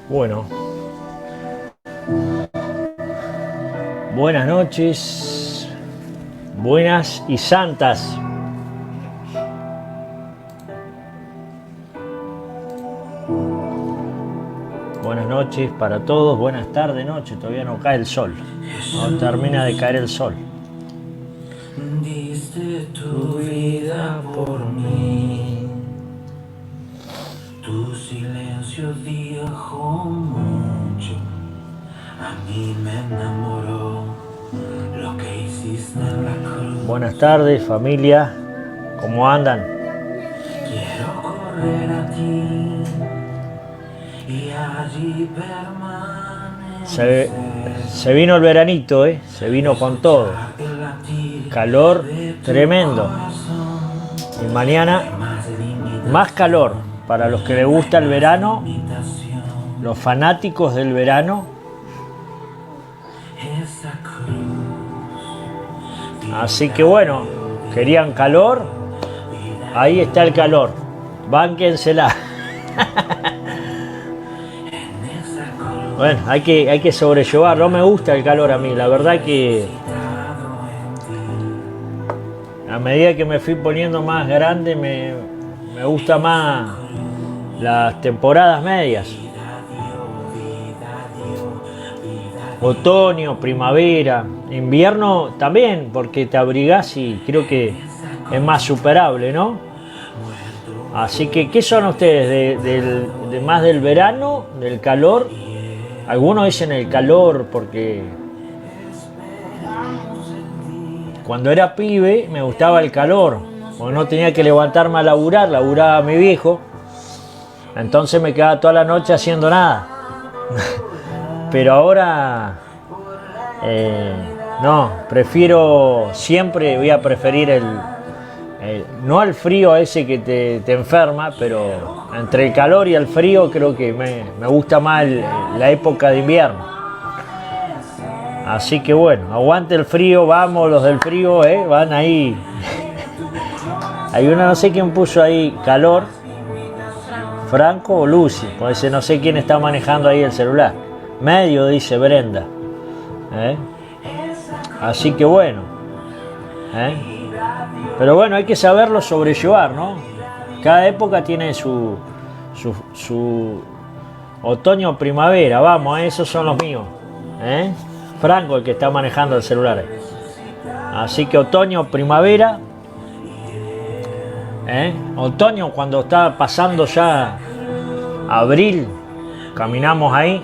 Bueno, buenas noches, buenas y santas. Buenas noches para todos, buenas tardes, noche, todavía no cae el sol, no termina de caer el sol. Diste tu vida por mí, tu silencio dijo mucho, a mí me enamoró lo que hiciste en la cruz. Buenas tardes, familia, ¿cómo andan? Quiero correr a ti y allí permanecer. Se vino el veranito, se vino con todo. Calor tremendo. Y mañana más calor. Para los que les gusta el verano, los fanáticos del verano. Así que bueno, querían calor. Ahí está el calor. Bánquensela. Bueno, hay que sobrellevar. No me gusta el calor a mí. La verdad que a medida que me fui poniendo más grande me gusta más las temporadas medias. Otoño, primavera, invierno también, porque te abrigás y creo que es más superable, ¿no? Así que, ¿qué son ustedes? ¿De más del verano, del calor? Algunos dicen el calor porque cuando era pibe me gustaba el calor, porque no tenía que levantarme a laburar, laburaba mi viejo, entonces me quedaba toda la noche haciendo nada. Pero ahora no, prefiero, siempre voy a preferir no al frío ese que te enferma, pero entre el calor y el frío creo que me gusta más la época de invierno. Así que bueno, aguante el frío, vamos los del frío, van ahí. Hay una, no sé quién puso ahí, calor, Franco o Lucy, pues no sé quién está manejando ahí el celular. Medio, dice Brenda. Así que bueno. Pero bueno, hay que saberlo sobrellevar, ¿no? Cada época tiene su otoño o primavera. Vamos, esos son los míos. Franco, el que está manejando el celular. Así que otoño, primavera. Otoño, cuando está pasando ya abril, caminamos ahí.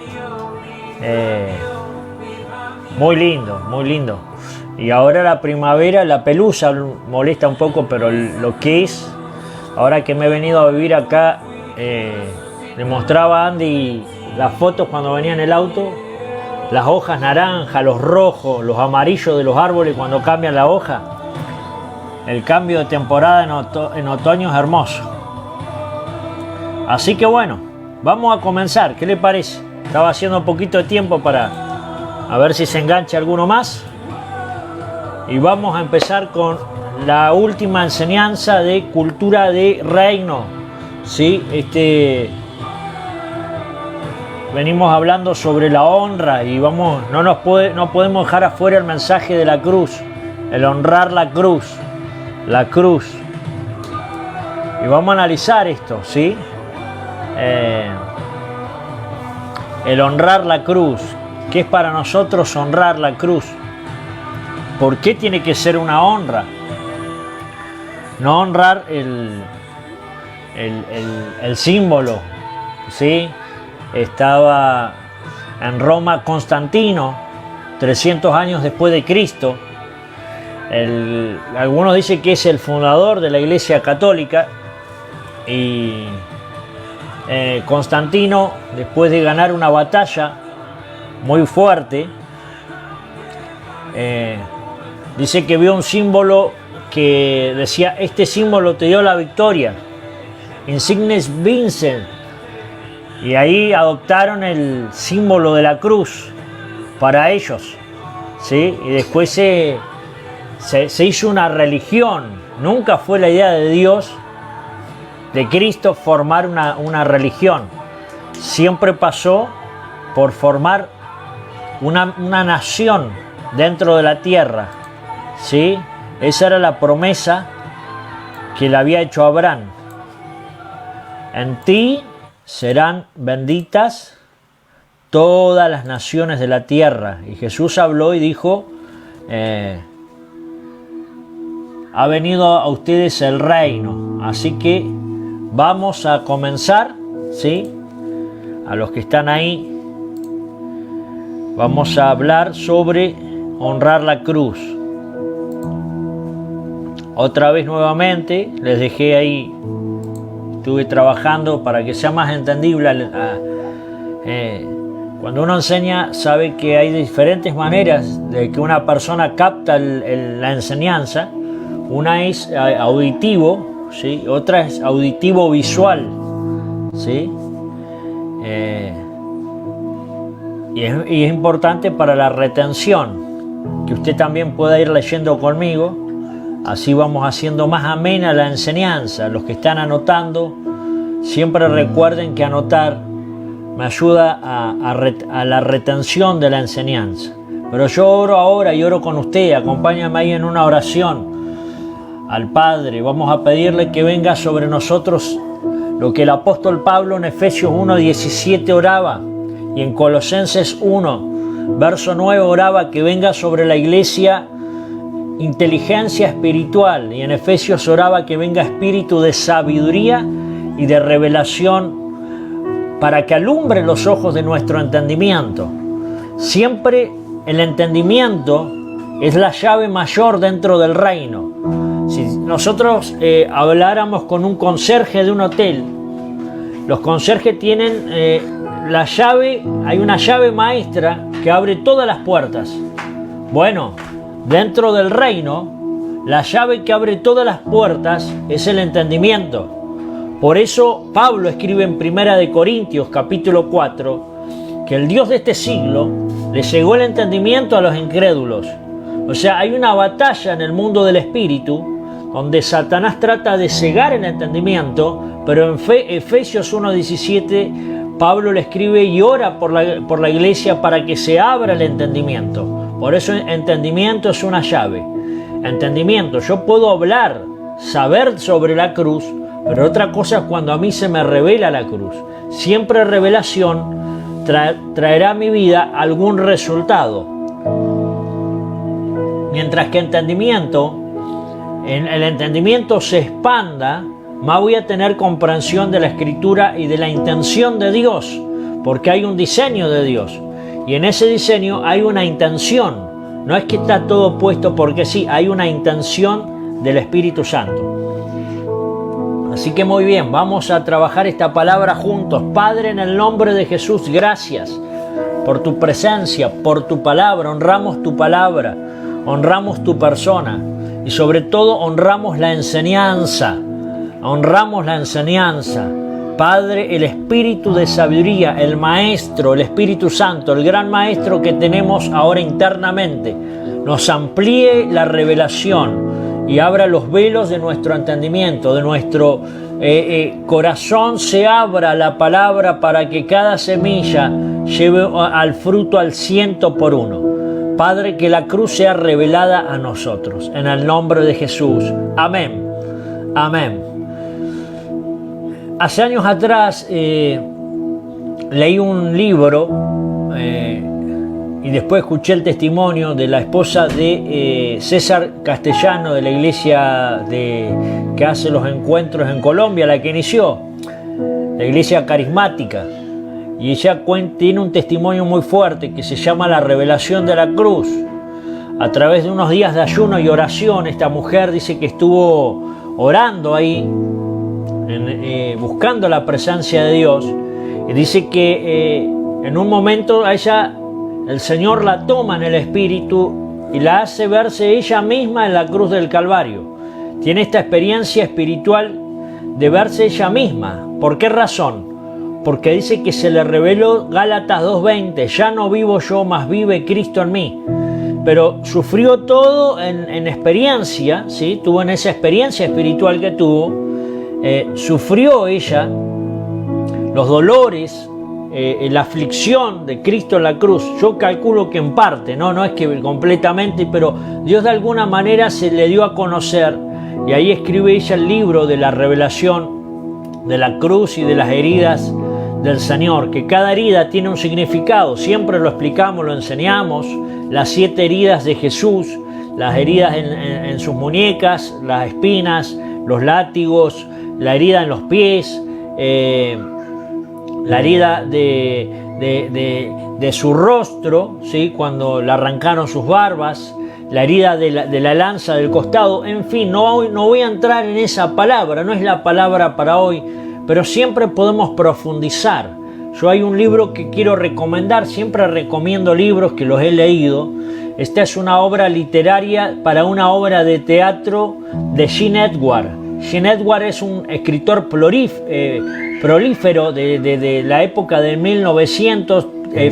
Muy lindo, muy lindo. Y ahora la primavera, la pelusa molesta un poco, pero lo que es, ahora que me he venido a vivir acá, le mostraba a Andy las fotos cuando venía en el auto, las hojas naranjas, los rojos, los amarillos de los árboles cuando cambian la hoja. El cambio de temporada en otoño es hermoso. Así que bueno, vamos a comenzar, ¿qué le parece? Estaba haciendo un poquito de tiempo para a ver si se engancha alguno más. Y vamos a empezar con la última enseñanza de cultura de reino. ¿Sí? Venimos hablando sobre la honra y no podemos dejar afuera el mensaje de la cruz, el honrar la cruz. La cruz. Y vamos a analizar esto, ¿sí? El honrar la cruz. ¿Qué es para nosotros honrar la cruz? ¿Por qué tiene que ser una honra? No honrar el símbolo, ¿sí? Estaba en Roma Constantino, 300 años después de Cristo. Algunos dicen que es el fundador de la Iglesia Católica. Y Constantino, después de ganar una batalla muy fuerte, dice que vio un símbolo que decía: este símbolo te dio la victoria, insignes vincent. Y ahí adoptaron el símbolo de la cruz para ellos, ¿sí? Y después se hizo una religión. Nunca fue la idea de Dios de Cristo formar una religión. Siempre pasó por formar una nación dentro de la tierra, ¿sí? Esa era la promesa que le había hecho Abraham. En ti serán benditas todas las naciones de la tierra. Y Jesús habló y dijo, ha venido a ustedes el reino. Así que vamos a comenzar, ¿sí? A los que están ahí, vamos a hablar sobre honrar la cruz. Otra vez nuevamente, les dejé ahí, estuve trabajando para que sea más entendible. Cuando uno enseña, sabe que hay diferentes maneras de que una persona capta la enseñanza. Una es auditivo, ¿sí? Otra es auditivo visual, ¿sí? Y es importante para la retención, que usted también pueda ir leyendo conmigo. Así vamos haciendo más amena la enseñanza. Los que están anotando, siempre recuerden que anotar me ayuda a la retención de la enseñanza. Pero yo oro ahora y oro con usted. Acompáñame ahí en una oración al Padre. Vamos a pedirle que venga sobre nosotros lo que el apóstol Pablo en Efesios 1:17 oraba, y en Colosenses 1, verso 9 oraba que venga sobre la iglesia inteligencia espiritual, y en Efesios oraba que venga espíritu de sabiduría y de revelación para que alumbre los ojos de nuestro entendimiento. Siempre el entendimiento es la llave mayor dentro del reino. Si nosotros habláramos con un conserje de un hotel, los conserjes tienen la llave, hay una llave maestra que abre todas las puertas. Bueno, dentro del reino, la llave que abre todas las puertas es el entendimiento. Por eso Pablo escribe en 1 Corintios capítulo 4 que el Dios de este siglo le cegó el entendimiento a los incrédulos. O sea, hay una batalla en el mundo del espíritu donde Satanás trata de cegar el entendimiento, pero en Efesios 1:17 Pablo le escribe y ora por la iglesia para que se abra el entendimiento. Por eso entendimiento es una llave. Entendimiento, yo puedo hablar, saber sobre la cruz, pero otra cosa es cuando a mí se me revela la cruz. Siempre revelación traerá a mi vida algún resultado. Mientras que entendimiento, el entendimiento se expanda, más voy a tener comprensión de la Escritura y de la intención de Dios, porque hay un diseño de Dios. Y en ese diseño hay una intención. No es que está todo puesto porque sí, hay una intención del Espíritu Santo. Así que muy bien, vamos a trabajar esta palabra juntos. Padre, en el nombre de Jesús, gracias por tu presencia, por tu palabra. Honramos tu palabra, honramos tu persona y sobre todo honramos la enseñanza. Honramos la enseñanza. Padre, el espíritu de sabiduría, el maestro, el Espíritu Santo, el gran maestro que tenemos ahora internamente, nos amplíe la revelación y abra los velos de nuestro entendimiento, de nuestro corazón se abra a la palabra para que cada semilla lleve al fruto al 100%. Padre, que la cruz sea revelada a nosotros, en el nombre de Jesús. Amén. Amén. Hace años atrás leí un libro y después escuché el testimonio de la esposa de César Castellano, de la iglesia que hace los encuentros en Colombia, la que inició, la iglesia carismática. Y ella tiene un testimonio muy fuerte que se llama La Revelación de la Cruz. A través de unos días de ayuno y oración, esta mujer dice que estuvo orando ahí, buscando la presencia de Dios, y dice que en un momento a ella el Señor la toma en el espíritu y la hace verse ella misma en la cruz del Calvario. Tiene esta experiencia espiritual de verse ella misma. ¿Por qué razón? Porque dice que se le reveló Gálatas 2:20, ya no vivo yo, mas vive Cristo en mí. Pero sufrió todo en experiencia, ¿sí? Tuvo en esa experiencia espiritual que tuvo, sufrió ella los dolores, la aflicción de Cristo en la cruz. Yo calculo que en parte, no es que completamente, pero Dios de alguna manera se le dio a conocer, y ahí escribe ella el libro de la revelación de la cruz y de las heridas del Señor, que cada herida tiene un significado. Siempre lo explicamos, lo enseñamos, las 7 heridas de Jesús, las heridas en sus muñecas, las espinas, los látigos, la herida en los pies, la herida de su rostro, ¿sí? Cuando le arrancaron sus barbas, la herida de la lanza del costado. En fin, no voy a entrar en esa palabra, no es la palabra para hoy, pero siempre podemos profundizar. Yo hay un libro que quiero recomendar, siempre recomiendo libros que los he leído. Esta es una obra literaria para una obra de teatro de Gene Edwards. Gene Edwards es un escritor prolífero de la época de 1900,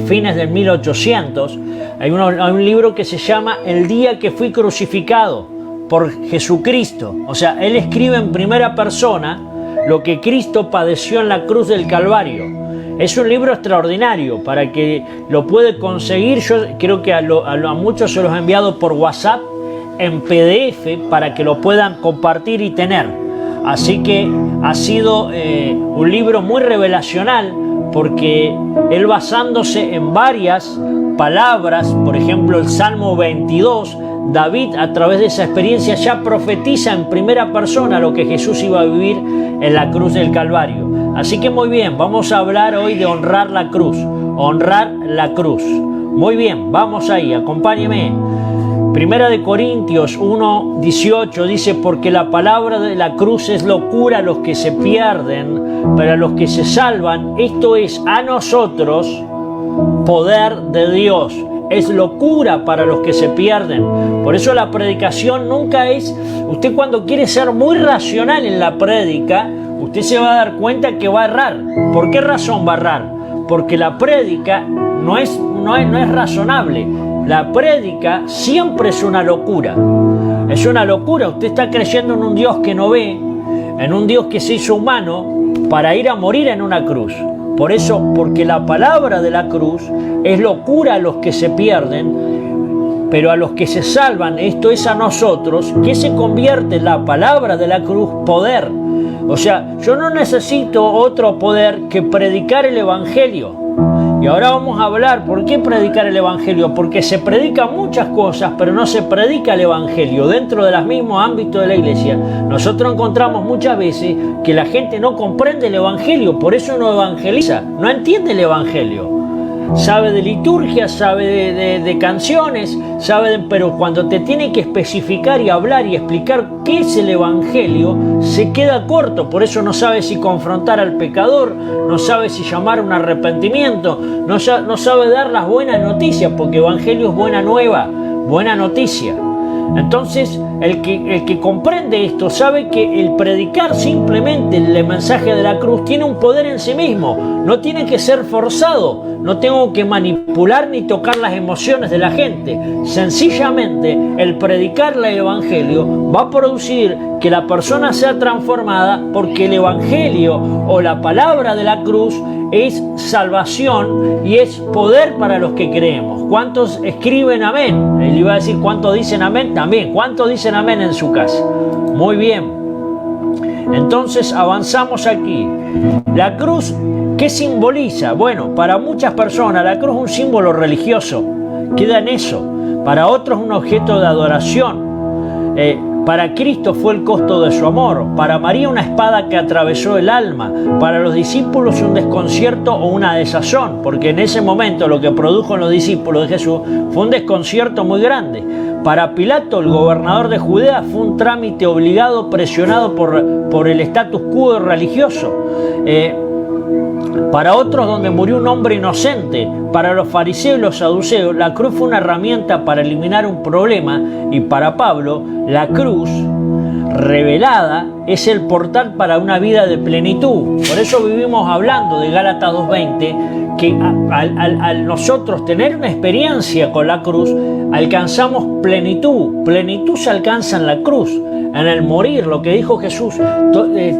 fines del 1800. Hay un libro que se llama El día que fui crucificado por Jesucristo. O sea, él escribe en primera persona lo que Cristo padeció en la cruz del Calvario. Es un libro extraordinario. Para que lo puede conseguir, yo creo que a muchos se los he enviado por WhatsApp en PDF para que lo puedan compartir y tener. Así que ha sido un libro muy revelacional, porque él, basándose en varias palabras, por ejemplo el Salmo 22, David a través de esa experiencia ya profetiza en primera persona lo que Jesús iba a vivir en la cruz del Calvario. Así que muy bien, vamos a hablar hoy de honrar la cruz. Honrar la cruz. Muy bien, vamos ahí, acompáñeme. Primera de Corintios 1:18 dice: porque la palabra de la cruz es locura a los que se pierden, pero a los que se salvan, esto es, a nosotros, poder de Dios. Es locura para los que se pierden. Por eso la predicación nunca es... Usted, cuando quiere ser muy racional en la prédica, usted se va a dar cuenta que va a errar. ¿Por qué razón va a errar? Porque la prédica no es razonable. La prédica siempre es una locura. Es una locura. Usted está creyendo en un Dios que no ve, en un Dios que se hizo humano para ir a morir en una cruz. Por eso, porque la palabra de la cruz es locura a los que se pierden, pero a los que se salvan, esto es, a nosotros, que se convierte en la palabra de la cruz poder. O sea, yo no necesito otro poder que predicar el Evangelio. Y ahora vamos a hablar, ¿por qué predicar el Evangelio? Porque se predican muchas cosas, pero no se predica el Evangelio. Dentro de los mismos ámbitos de la iglesia, nosotros encontramos muchas veces que la gente no comprende el Evangelio, por eso no evangeliza, no entiende el Evangelio. Sabe de liturgia, sabe de canciones, pero cuando te tiene que especificar y hablar y explicar qué es el Evangelio, se queda corto. Por eso no sabe si confrontar al pecador, no sabe si llamar a un arrepentimiento, no sabe dar las buenas noticias, porque Evangelio es buena nueva, buena noticia. Entonces, el que comprende esto sabe que el predicar simplemente el mensaje de la cruz tiene un poder en sí mismo. No tiene que ser forzado, no tengo que manipular ni tocar las emociones de la gente. Sencillamente, el predicar el Evangelio va a producir que la persona sea transformada, porque el Evangelio o la palabra de la cruz es salvación y es poder para los que creemos. ¿Cuántos escriben amén? Él iba a decir, ¿cuántos dicen amén? También, ¿cuántos dicen amén en su casa? Muy bien. Entonces avanzamos aquí. La cruz, ¿qué simboliza? Bueno, para muchas personas la cruz es un símbolo religioso. Queda en eso. Para otros un objeto de adoración. Para Cristo fue el costo de su amor. Para María una espada que atravesó el alma. Para los discípulos un desconcierto o una desazón, porque en ese momento lo que produjo en los discípulos de Jesús fue un desconcierto muy grande. Para Pilato, el gobernador de Judea, fue un trámite obligado, presionado por el status quo religioso. Para otros, donde murió un hombre inocente. Para los fariseos y los saduceos, la cruz fue una herramienta para eliminar un problema. Y para Pablo, la cruz revelada es el portal para una vida de plenitud. Por eso vivimos hablando de Gálatas 2:20, que al nosotros tener una experiencia con la cruz, alcanzamos plenitud. Plenitud se alcanza en la cruz. en el morir, lo que dijo Jesús,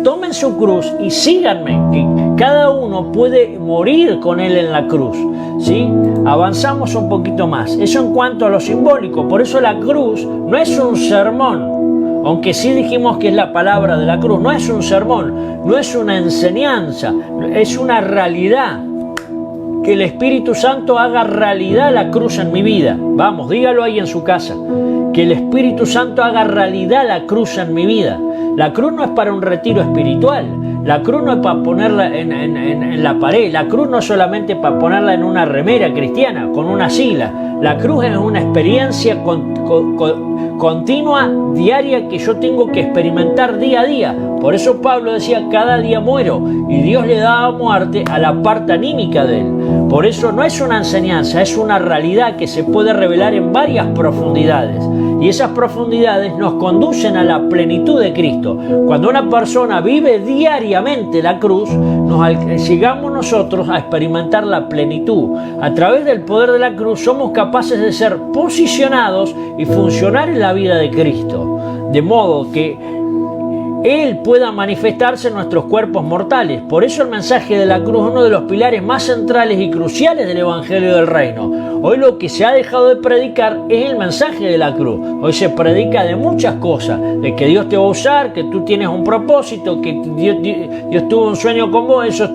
tomen su cruz y síganme, que cada uno puede morir con Él en la cruz, ¿sí? Avanzamos un poquito más. Eso en cuanto a lo simbólico. Por eso la cruz no es un sermón, aunque sí dijimos que es la palabra de la cruz. No es un sermón, no es una enseñanza, es una realidad. Que el Espíritu Santo haga realidad la cruz en mi vida. Vamos, dígalo ahí en su casa. Que el Espíritu Santo haga realidad la cruz en mi vida. La cruz no es para un retiro espiritual. La cruz no es para ponerla en la pared. La cruz no es solamente para ponerla en una remera cristiana, con una sigla. La cruz es una experiencia continua, diaria, que yo tengo que experimentar día a día. Por eso Pablo decía, cada día muero. Y Dios le daba muerte a la parte anímica de él. Por eso no es una enseñanza, es una realidad que se puede revelar en varias profundidades. Y esas profundidades nos conducen a la plenitud de Cristo. Cuando una persona vive diariamente la cruz, llegamos nosotros a experimentar la plenitud. A través del poder de la cruz somos capaces de ser posicionados y funcionar en la vida de Cristo. De modo que Él pueda manifestarse en nuestros cuerpos mortales. Por eso el mensaje de la cruz es uno de los pilares más centrales y cruciales del Evangelio del Reino. Hoy lo que se ha dejado de predicar es el mensaje de la cruz. Hoy se predica de muchas cosas, de que Dios te va a usar, que tú tienes un propósito, que Dios tuvo un sueño con vos, eso es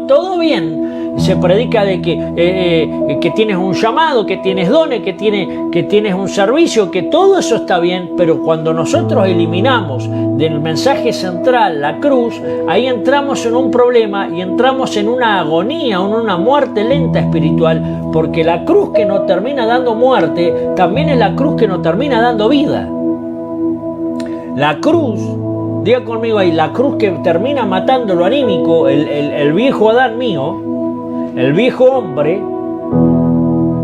todo bien. Se predica de que tienes un llamado, que tienes dones, que tienes un servicio, que todo eso está bien, pero cuando nosotros eliminamos del mensaje central la cruz, ahí entramos en un problema y entramos en una agonía, en una muerte lenta espiritual, porque la cruz que nos termina dando muerte también es la cruz que nos termina dando vida. La cruz, diga conmigo ahí, la cruz que termina matando lo anímico, el viejo Adán mío, el viejo hombre,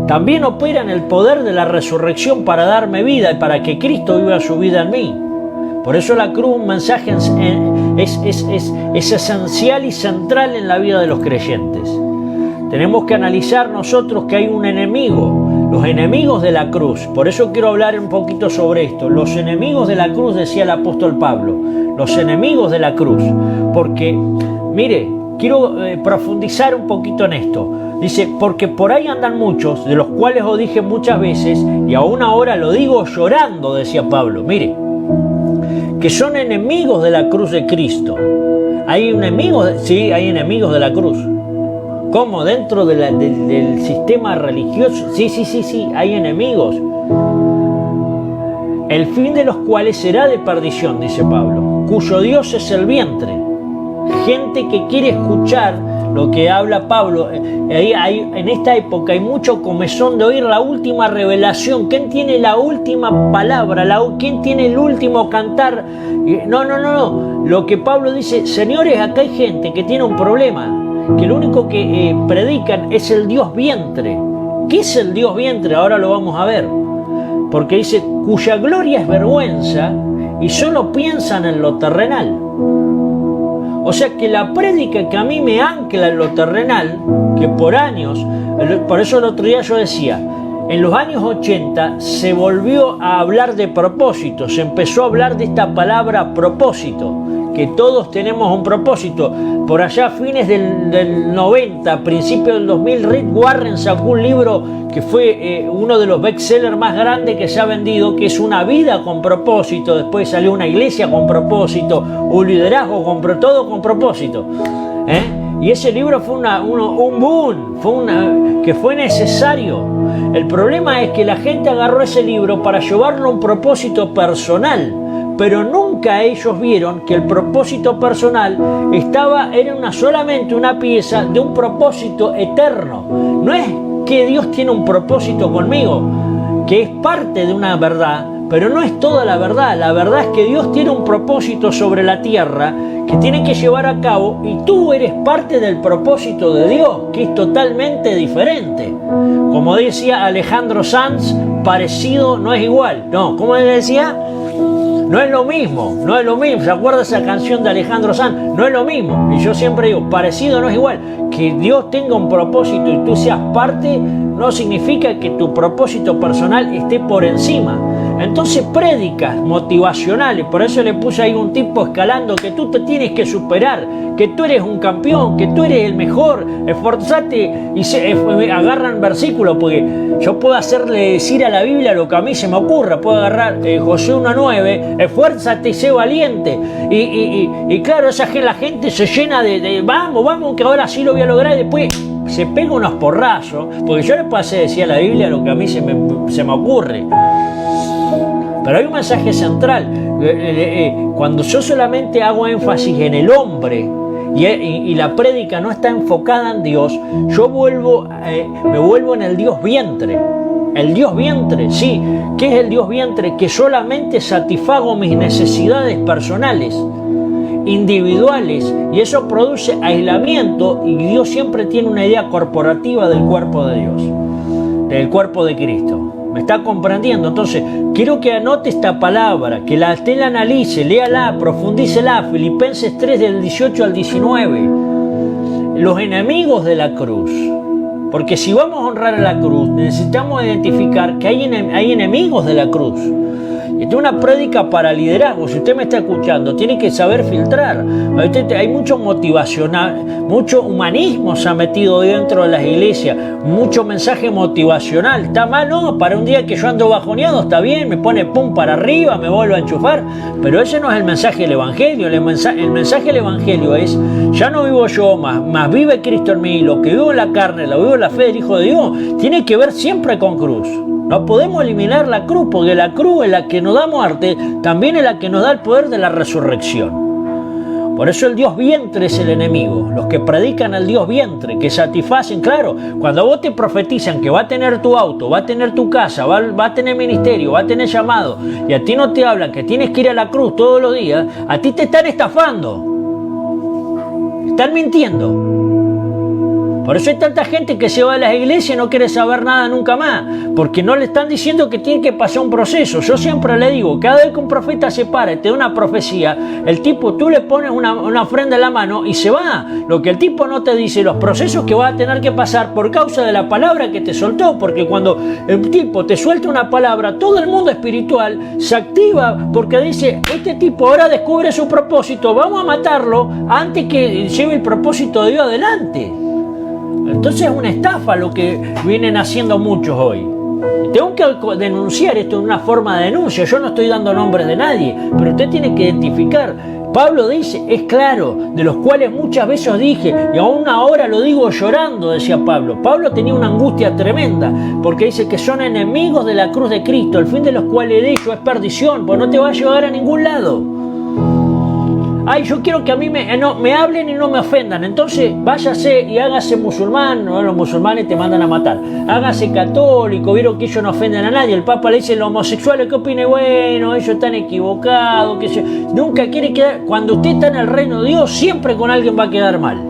también opera en el poder de la resurrección para darme vida y para que Cristo viva su vida en mí. Por eso la cruz, un mensaje es esencial y central en la vida de los creyentes. Tenemos que analizar nosotros que hay un enemigo, los enemigos de la cruz. Por eso quiero hablar un poquito sobre esto. Los enemigos de la cruz, decía el apóstol Pablo, los enemigos de la cruz. Porque, mire, quiero profundizar un poquito en esto. Dice, porque por ahí andan muchos, de los cuales os dije muchas veces, y aún ahora lo digo llorando, decía Pablo, mire, que son enemigos de la cruz de Cristo. ¿Hay enemigos? Sí, hay enemigos de la cruz. ¿Cómo? ¿Dentro del sistema religioso? Sí, hay enemigos. El fin de los cuales será de perdición, dice Pablo, cuyo Dios es el vientre. Gente que quiere escuchar lo que habla Pablo. En esta época hay mucho comezón de oír la última revelación. ¿Quién tiene la última palabra? ¿Quién tiene el último cantar? No. Lo que Pablo dice, señores, acá hay gente que tiene un problema, que lo único que predican es el Dios vientre. ¿Qué es el Dios vientre? Ahora lo vamos a ver. Porque dice, cuya gloria es vergüenza y solo piensan en lo terrenal. O sea que la prédica que a mí me ancla en lo terrenal, que por años, por eso el otro día yo decía, en los años 80 se volvió a hablar de propósito, se empezó a hablar de esta palabra propósito, que todos tenemos un propósito. Por allá a fines del 90, principios del 2000, Rick Warren sacó un libro que fue uno de los bestsellers más grandes que se ha vendido, que es Una vida con propósito. Después salió Una iglesia con propósito, un liderazgo todo con propósito. Y ese libro fue un boom, que fue necesario. El problema es que la gente agarró ese libro para llevarlo a un propósito personal, pero nunca ellos vieron que el propósito personal era solamente una pieza de un propósito eterno. No es que Dios tiene un propósito conmigo, que es parte de una verdad, pero no es toda la verdad. La verdad es que Dios tiene un propósito sobre la tierra que tiene que llevar a cabo, y tú eres parte del propósito de Dios, que es totalmente diferente. Como decía Alejandro Sanz, parecido no es igual. No, ¿cómo él decía? No es lo mismo. ¿Se acuerda esa canción de Alejandro Sanz? No es lo mismo. Y yo siempre digo, parecido no es igual. Que Dios tenga un propósito y tú seas parte, no significa que tu propósito personal esté por encima. Entonces prédicas motivacionales, por eso le puse ahí un tipo escalando, que tú te tienes que superar, que tú eres un campeón, que tú eres el mejor, esforzate, y agarran versículos, porque yo puedo hacerle decir a la Biblia lo que a mí se me ocurra, puedo agarrar Josué 1:9, esfuérzate y sé valiente, y claro, la gente se llena de vamos, que ahora sí lo voy a lograr, y después se pega unos porrazos, porque yo le puedo hacer decir a la Biblia lo que a mí se me ocurre. Pero hay un mensaje central. Cuando yo solamente hago énfasis en el hombre y la prédica no está enfocada en Dios, yo me vuelvo en el Dios vientre. El Dios vientre, sí. ¿Qué es el Dios vientre? Que solamente satisfago mis necesidades personales, individuales, y eso produce aislamiento, y Dios siempre tiene una idea corporativa del cuerpo de Dios, del cuerpo de Cristo. ¿Me está comprendiendo? Entonces, quiero que anote esta palabra, que usted la analice, léala, profundícela. Filipenses 3 del 18 al 19. Los enemigos de la cruz. Porque si vamos a honrar a la cruz, necesitamos identificar que hay enemigos de la cruz. Esta es una prédica para liderazgo. Si usted me está escuchando, tiene que saber filtrar. Hay mucho motivacional, mucho humanismo se ha metido dentro de las iglesias, mucho mensaje motivacional. ¿Está mal? No, para un día que yo ando bajoneado está bien, me pone pum para arriba, me vuelvo a enchufar. Pero ese no es el mensaje del Evangelio. El mensaje del Evangelio es: ya no vivo yo, más vive Cristo en mí. Lo que vivo en la carne, lo vivo en la fe del Hijo de Dios. Tiene que ver siempre con cruz. No podemos eliminar la cruz, porque la cruz es la que nos da muerte, también es la que nos da el poder de la resurrección. Por eso el Dios vientre es el enemigo. Los que predican al Dios vientre, que satisfacen, claro, cuando a vos te profetizan que va a tener tu auto, va a tener tu casa, va a tener ministerio, va a tener llamado, y a ti no te hablan que tienes que ir a la cruz todos los días, a ti te están estafando. Están mintiendo. Por eso hay tanta gente que se va de las iglesias y no quiere saber nada nunca más, porque no le están diciendo que tiene que pasar un proceso. Yo siempre le digo, cada vez que un profeta se para y te da una profecía, el tipo, tú le pones una ofrenda en la mano y se va. Lo que el tipo no te dice, los procesos que va a tener que pasar por causa de la palabra que te soltó, porque cuando el tipo te suelta una palabra, todo el mundo espiritual se activa, porque dice, este tipo ahora descubre su propósito, vamos a matarlo antes que lleve el propósito de Dios adelante. Entonces es una estafa lo que vienen haciendo muchos hoy. Tengo que denunciar esto en una forma de denuncia. Yo no estoy dando nombres de nadie, pero usted tiene que identificar. Pablo dice, es claro, de los cuales muchas veces dije, y aún ahora lo digo llorando, decía Pablo. Pablo tenía una angustia tremenda, porque dice que son enemigos de la cruz de Cristo, el fin de los cuales de ellos es perdición, pues no te va a llevar a ningún lado. Ay, yo quiero que a mí me hablen y no me ofendan. Entonces váyase y hágase musulmán. No, los musulmanes te mandan a matar. Hágase católico. Vieron que ellos no ofenden a nadie. El Papa le dice, los homosexuales, ¿qué opine? Bueno, ellos están equivocados. Nunca quiere quedar. Cuando usted está en el reino de Dios, siempre con alguien va a quedar mal.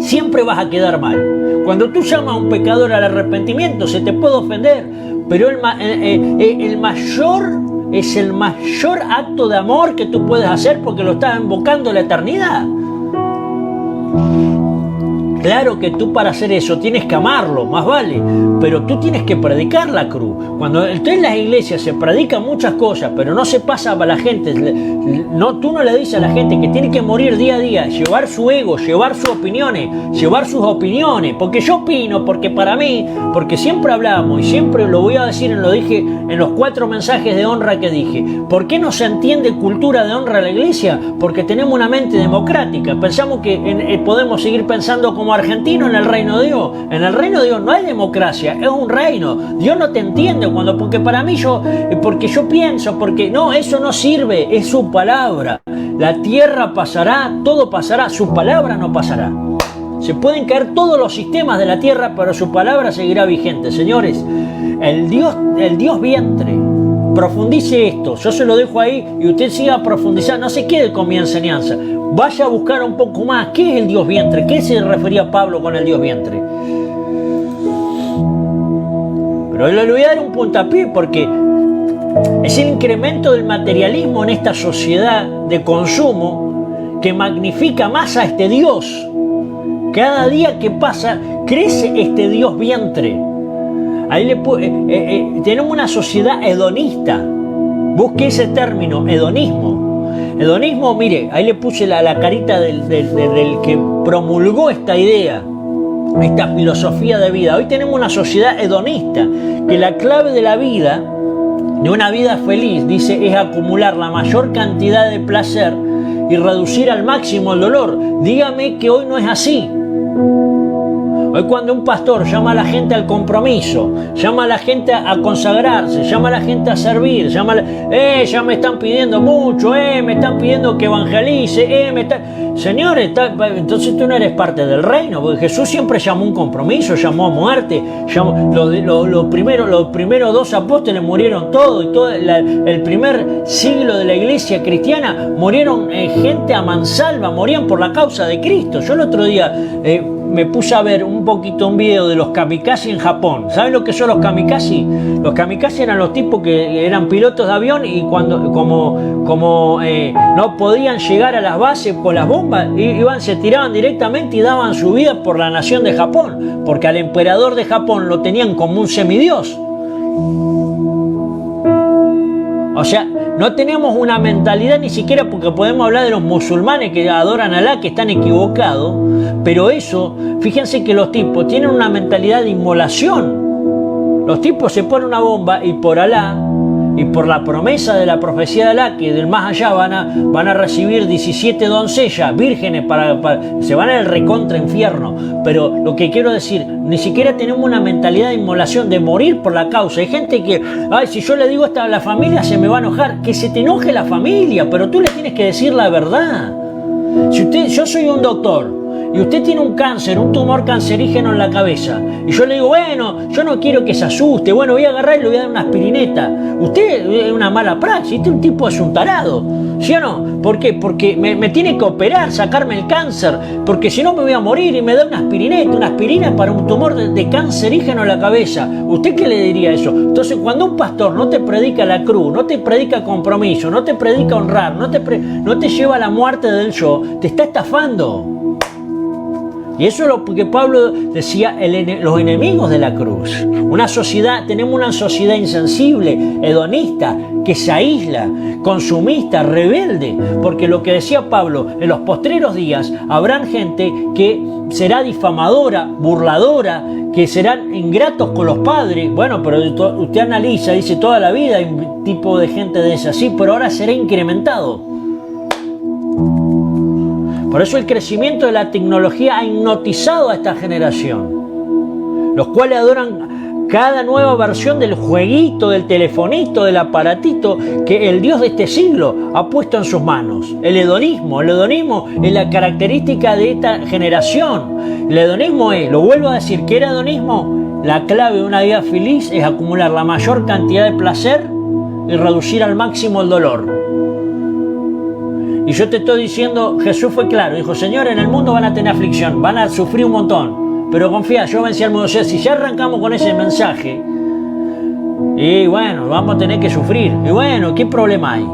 Siempre vas a quedar mal. Cuando tú llamas a un pecador al arrepentimiento, se te puede ofender. Pero es el mayor acto de amor que tú puedes hacer, porque lo estás invocando a la eternidad. Claro que tú para hacer eso tienes que amarlo, más vale, pero tú tienes que predicar la cruz. Cuando en las iglesias se predican muchas cosas, pero no se pasa para la gente, tú no le dices a la gente que tiene que morir día a día, llevar su ego, llevar sus opiniones, porque yo opino, porque para mí, porque siempre hablamos, y siempre lo voy a decir, lo dije en los 4 mensajes de honra que dije. ¿Por qué no se entiende cultura de honra a la iglesia? Porque tenemos una mente democrática, pensamos que podemos seguir pensando como argentino en el reino de Dios. En el reino de Dios no hay democracia, es un reino. Dios no te entiende porque para mí porque yo pienso, porque no, eso no sirve, es su palabra. La tierra pasará, todo pasará, su palabra no pasará. Se pueden caer todos los sistemas de la tierra, pero su palabra seguirá vigente. Señores, el Dios vientre, profundice esto. Yo se lo dejo ahí y usted siga profundizando. No se quede con mi enseñanza. Vaya a buscar un poco más. ¿Qué es el Dios vientre? ¿Qué se refería Pablo con el Dios vientre? Pero le voy a dar un puntapié, porque es el incremento del materialismo en esta sociedad de consumo que magnifica más a este Dios. Cada día que pasa crece este Dios vientre. Tenemos una sociedad hedonista. Busque ese término, hedonismo. Hedonismo, mire, ahí le puse la carita del que promulgó esta idea, esta filosofía de vida. Hoy tenemos una sociedad hedonista, que la clave de la vida, de una vida feliz, dice, es acumular la mayor cantidad de placer y reducir al máximo el dolor. Dígame que hoy no es así. Hoy cuando un pastor llama a la gente al compromiso, llama a la gente a consagrarse, llama a la gente a servir, ya me están pidiendo mucho, me están pidiendo que evangelice, Señores, entonces tú no eres parte del reino, porque Jesús siempre llamó un compromiso, llamó a muerte, los primeros 2 apóstoles murieron todos, y todo el primer siglo de la iglesia cristiana murieron gente a mansalva, morían por la causa de Cristo. Yo el otro día me puse a ver un video de los kamikaze en Japón. ¿Saben lo que son los kamikaze? Los kamikaze eran los tipos que eran pilotos de avión y como no podían llegar a las bases con las bombas, se tiraban directamente y daban su vida por la nación de Japón, porque al emperador de Japón lo tenían como un semidios. O sea, no tenemos una mentalidad ni siquiera, porque podemos hablar de los musulmanes que adoran a Alá, que están equivocados, pero eso, fíjense que los tipos tienen una mentalidad de inmolación. Los tipos se ponen una bomba y por Alá, y por la promesa de la profecía de Alá, que del más allá van a recibir 17 doncellas vírgenes, se van al recontra infierno. Pero lo que quiero decir, ni siquiera tenemos una mentalidad de inmolación, de morir por la causa. Hay gente que, si yo le digo esto a la familia se me va a enojar. Que se te enoje la familia, pero tú le tienes que decir la verdad. Yo soy un doctor y usted tiene un cáncer, un tumor cancerígeno en la cabeza, y yo le digo, bueno, yo no quiero que se asuste, bueno, voy a agarrar y le voy a dar una aspirineta. Usted es una mala praxis, este es un tipo, es un tarado, ¿sí o no? ¿Por qué? Porque me tiene que operar, sacarme el cáncer, porque si no me voy a morir, y me da una aspirina para un tumor de cancerígeno en la cabeza. ¿Usted qué le diría a eso? Entonces, cuando un pastor no te predica la cruz, no te predica compromiso, no te predica honrar, no te lleva a la muerte del yo, te está estafando. Y eso es lo que Pablo decía, los enemigos de la cruz. Tenemos una sociedad insensible, hedonista, que se aísla, consumista, rebelde. Porque lo que decía Pablo, en los postreros días habrán gente que será difamadora, burladora, que serán ingratos con los padres. Bueno, pero usted analiza, dice, toda la vida hay un tipo de gente de esa, sí, pero ahora será incrementado. Por eso el crecimiento de la tecnología ha hipnotizado a esta generación, los cuales adoran cada nueva versión del jueguito, del telefonito, del aparatito que el Dios de este siglo ha puesto en sus manos. El hedonismo es la característica de esta generación. El hedonismo es, lo vuelvo a decir, ¿qué era hedonismo? La clave de una vida feliz es acumular la mayor cantidad de placer y reducir al máximo el dolor. Y yo te estoy diciendo, Jesús fue claro, dijo, Señor, en el mundo van a tener aflicción, van a sufrir un montón, pero confía, yo vencí al mundo. O sea, si ya arrancamos con ese mensaje, y bueno, vamos a tener que sufrir, y bueno, ¿qué problema hay?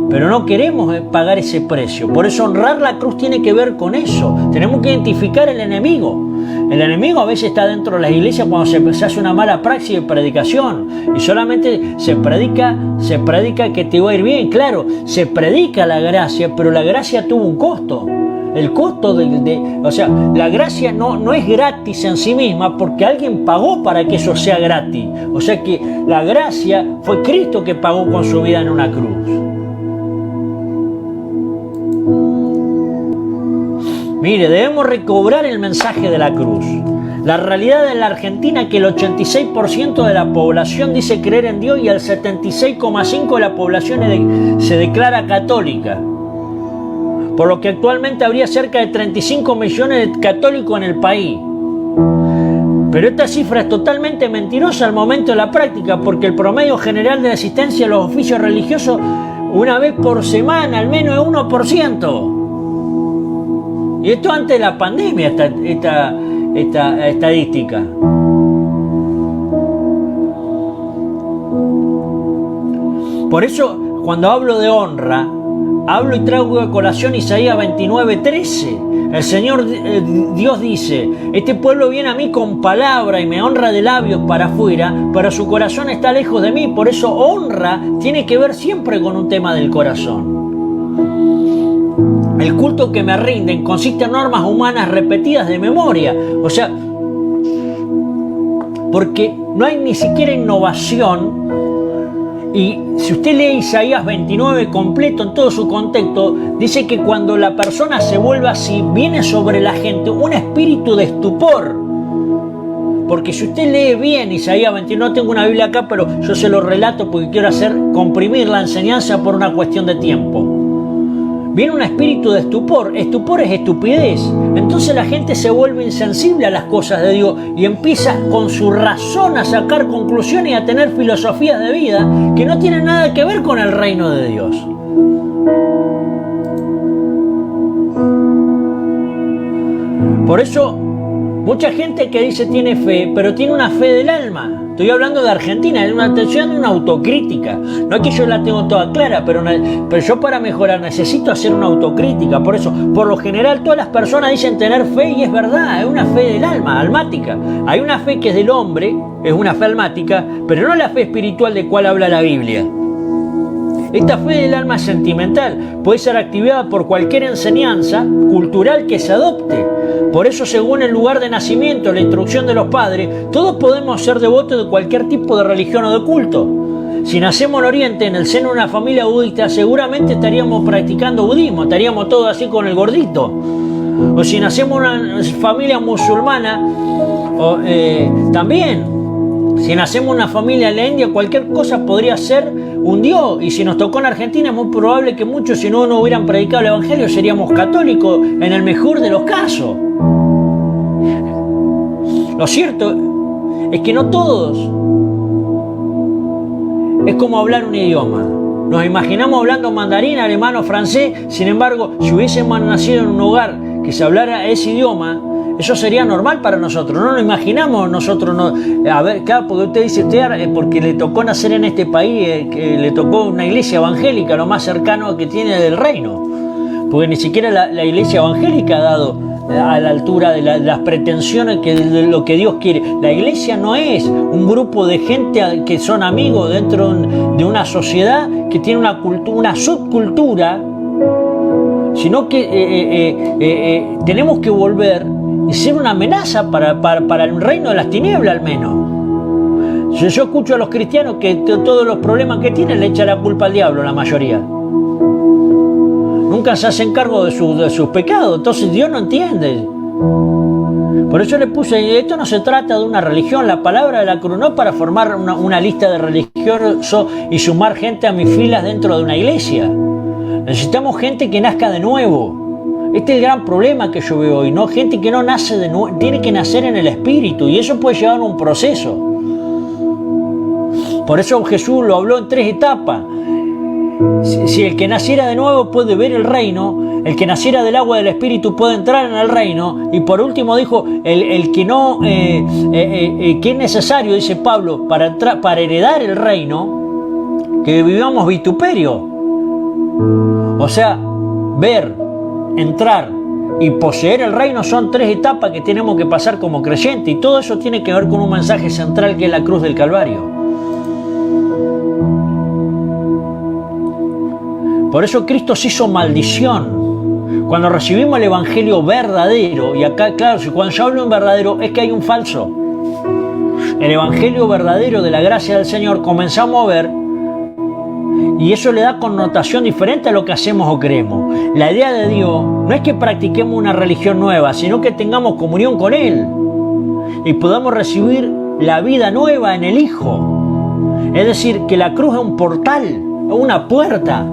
Pero no queremos pagar ese precio. Por eso honrar la cruz tiene que ver con eso. Tenemos que identificar el enemigo. El enemigo a veces está dentro de las iglesias cuando se hace una mala praxis de predicación. Y solamente se predica que te va a ir bien. Claro, se predica la gracia, pero la gracia tuvo un costo. El costo o sea, la gracia no es gratis en sí misma, porque alguien pagó para que eso sea gratis. O sea que la gracia fue Cristo que pagó con su vida en una cruz. Mire, debemos recobrar el mensaje de la cruz. La realidad en la Argentina es que el 86% de la población dice creer en Dios y el 76,5% de la población se declara católica. Por lo que actualmente habría cerca de 35 millones de católicos en el país. Pero esta cifra es totalmente mentirosa al momento de la práctica, porque el promedio general de asistencia a los oficios religiosos una vez por semana, al menos es 1%. Y esto antes de la pandemia, esta estadística. Por eso, cuando hablo de honra, hablo y traigo a colación Isaías 29:13. El Señor Dios dice, este pueblo viene a mí con palabra y me honra de labios para afuera, pero su corazón está lejos de mí. Por eso honra tiene que ver siempre con un tema del corazón. El culto que me rinden consiste en normas humanas repetidas de memoria. O sea, porque no hay ni siquiera innovación. Y si usted lee Isaías 29 completo en todo su contexto, dice que cuando la persona se vuelve así, viene sobre la gente un espíritu de estupor. Porque si usted lee bien Isaías 29, no tengo una Biblia acá, pero yo se lo relato porque quiero comprimir la enseñanza por una cuestión de tiempo. Viene un espíritu de estupor. Estupor es estupidez. Entonces la gente se vuelve insensible a las cosas de Dios y empieza con su razón a sacar conclusiones y a tener filosofías de vida que no tienen nada que ver con el reino de Dios. Por eso, mucha gente que dice tiene fe, pero tiene una fe del alma. Estoy hablando de Argentina, es una atención de una autocrítica. No es que yo la tengo toda clara, pero yo para mejorar necesito hacer una autocrítica. Por eso, por lo general, todas las personas dicen tener fe y es verdad, es una fe del alma, almática. Hay una fe que es del hombre, es una fe almática, pero no la fe espiritual de cual habla la Biblia. Esta fe del alma es sentimental, puede ser activada por cualquier enseñanza cultural que se adopte. Por eso, según el lugar de nacimiento, la instrucción de los padres, todos podemos ser devotos de cualquier tipo de religión o de culto. Si nacemos en Oriente, en el seno de una familia budista, seguramente estaríamos practicando budismo, estaríamos todos así con el gordito. O si nacemos en una familia musulmana, también. Si nacemos en una familia en la India, cualquier cosa podría ser un dios. Y si nos tocó en Argentina, es muy probable que muchos, si no hubieran predicado el Evangelio, seríamos católicos en el mejor de los casos. Lo cierto es que no todos es como hablar un idioma. Nos imaginamos hablando mandarín, alemán o francés. Sin embargo, si hubiésemos nacido en un hogar que se hablara ese idioma, eso sería normal para nosotros. No nos imaginamos nosotros. A ver, claro, porque usted dice, porque le tocó nacer en este país, que le tocó una iglesia evangélica, lo más cercano que tiene del reino. Porque ni siquiera la iglesia evangélica ha dado a la altura de las pretensiones de lo que Dios quiere. La iglesia no es un grupo de gente que son amigos dentro de una sociedad que tiene una subcultura, sino que tenemos que volver y ser una amenaza para el reino de las tinieblas, al menos. Yo escucho a los cristianos que todos los problemas que tienen le echan la culpa al diablo, la mayoría. Nunca se hacen cargo de sus pecados, entonces Dios no entiende. Por eso le puse, esto no se trata de una religión, la palabra de la cruz no es para formar una lista de religiosos y sumar gente a mis filas dentro de una iglesia. Necesitamos gente que nazca de nuevo. Este es el gran problema que yo veo hoy, ¿no? Gente que no nace de nuevo, tiene que nacer en el espíritu y eso puede llevar a un proceso. Por eso Jesús lo habló en 3 etapas. Si el que naciera de nuevo puede ver el reino, el que naciera del agua del espíritu puede entrar en el reino, y por último dijo, el que no, que es necesario, dice Pablo, para heredar el reino, que vivamos vituperio. O sea, ver, entrar y poseer el reino son 3 etapas que tenemos que pasar como creyentes, y todo eso tiene que ver con un mensaje central que es la cruz del Calvario. Por eso Cristo se hizo maldición. Cuando recibimos el Evangelio verdadero, y acá, claro, cuando yo hablo en verdadero, es que hay un falso. El Evangelio verdadero de la gracia del Señor comenzamos a ver, y eso le da connotación diferente a lo que hacemos o creemos. La idea de Dios no es que practiquemos una religión nueva, sino que tengamos comunión con Él y podamos recibir la vida nueva en el Hijo. Es decir, que la cruz es un portal, es una puerta.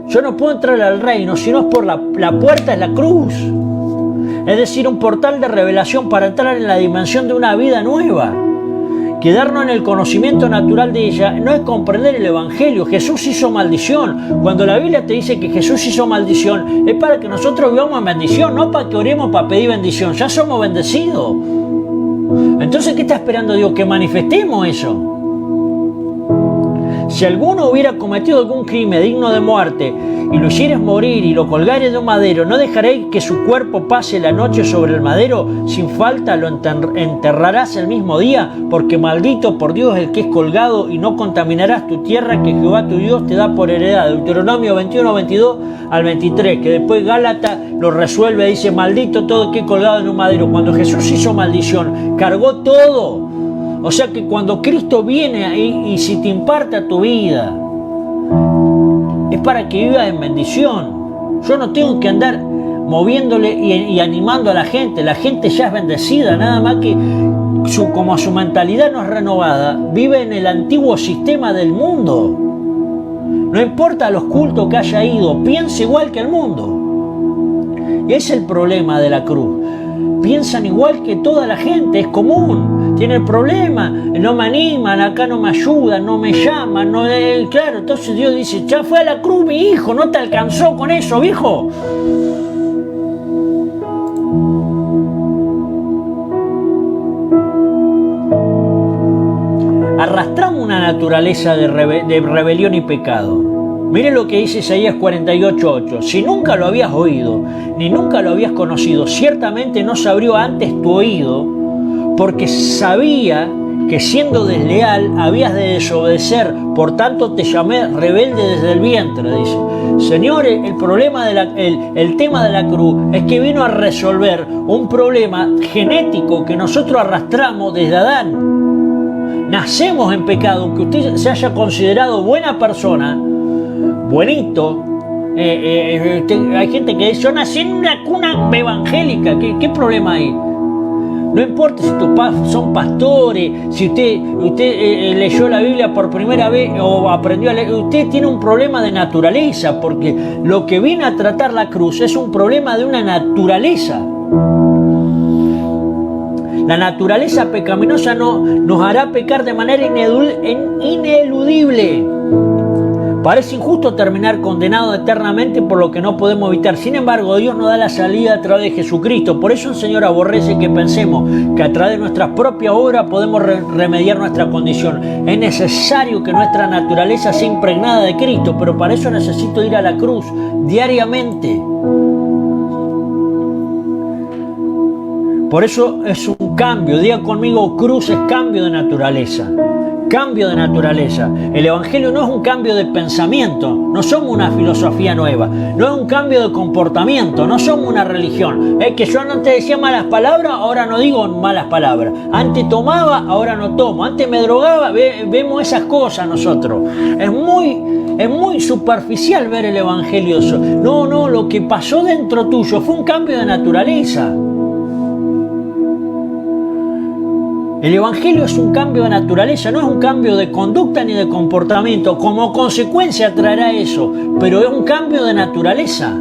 Yo no puedo entrar al reino si no es por la puerta, es la cruz. Es decir, un portal de revelación para entrar en la dimensión de una vida nueva. Quedarnos en el conocimiento natural de ella no es comprender el Evangelio. Jesús hizo maldición. Cuando la Biblia te dice que Jesús hizo maldición, es para que nosotros vivamos en bendición, no para que oremos para pedir bendición. Ya somos bendecidos. Entonces, ¿qué está esperando Dios? Que manifestemos eso. Si alguno hubiera cometido algún crimen digno de muerte y lo hicieres morir y lo colgares de un madero, ¿no dejaréis que su cuerpo pase la noche sobre el madero? Sin falta lo enterrarás el mismo día, porque maldito por Dios el que es colgado, y no contaminarás tu tierra que Jehová tu Dios te da por heredad. Deuteronomio 21, 22 al 23, que después Gálatas lo resuelve, dice, maldito todo el que es colgado en un madero. Cuando Jesús hizo maldición, cargó todo. O sea que cuando Cristo viene ahí y si te imparta tu vida, es para que vivas en bendición. Yo no tengo que andar moviéndole y animando a la gente. La gente ya es bendecida, nada más que como su mentalidad no es renovada, vive en el antiguo sistema del mundo. No importa los cultos que haya ido, piensa igual que el mundo. Y ese es el problema de la cruz. Piensan igual que toda la gente, es común, tiene el problema, no me animan, acá no me ayudan, no me llaman, no, claro, entonces Dios dice, ya fue a la cruz mi hijo, ¿no te alcanzó con eso, viejo? Arrastramos una naturaleza de rebelión y pecado. Mire lo que dice Isaías 48:8. Si nunca lo habías oído, ni nunca lo habías conocido, ciertamente no se abrió antes tu oído, porque sabía que siendo desleal habías de desobedecer, por tanto te llamé rebelde desde el vientre, dice. Señores, el problema el tema de la cruz es que vino a resolver un problema genético que nosotros arrastramos desde Adán. Nacemos en pecado, aunque usted se haya considerado buena persona, buenito. Hay gente que dice, yo nací en una cuna evangélica, ¿qué problema hay? No importa si tus padres son pastores, si usted leyó la Biblia por primera vez o aprendió a leer, usted tiene un problema de naturaleza, porque lo que viene a tratar la cruz es un problema de una naturaleza. La naturaleza pecaminosa nos hará pecar de manera ineludible. Parece injusto terminar condenado eternamente por lo que no podemos evitar. Sin embargo, Dios nos da la salida a través de Jesucristo. Por eso el Señor aborrece que pensemos que a través de nuestras propias obras podemos remediar nuestra condición. Es necesario que nuestra naturaleza sea impregnada de Cristo, pero para eso necesito ir a la cruz diariamente. Por eso es un cambio. Diga conmigo, cruz es cambio de naturaleza. Cambio de naturaleza. El Evangelio no es un cambio de pensamiento, no somos una filosofía nueva, no es un cambio de comportamiento, no somos una religión. Es que yo antes decía malas palabras, ahora no digo malas palabras. Antes tomaba, ahora no tomo. Antes me drogaba, vemos esas cosas nosotros. Es muy superficial ver el Evangelio. No, lo que pasó dentro tuyo fue un cambio de naturaleza. El Evangelio es un cambio de naturaleza, no es un cambio de conducta ni de comportamiento. Como consecuencia traerá eso, pero es un cambio de naturaleza.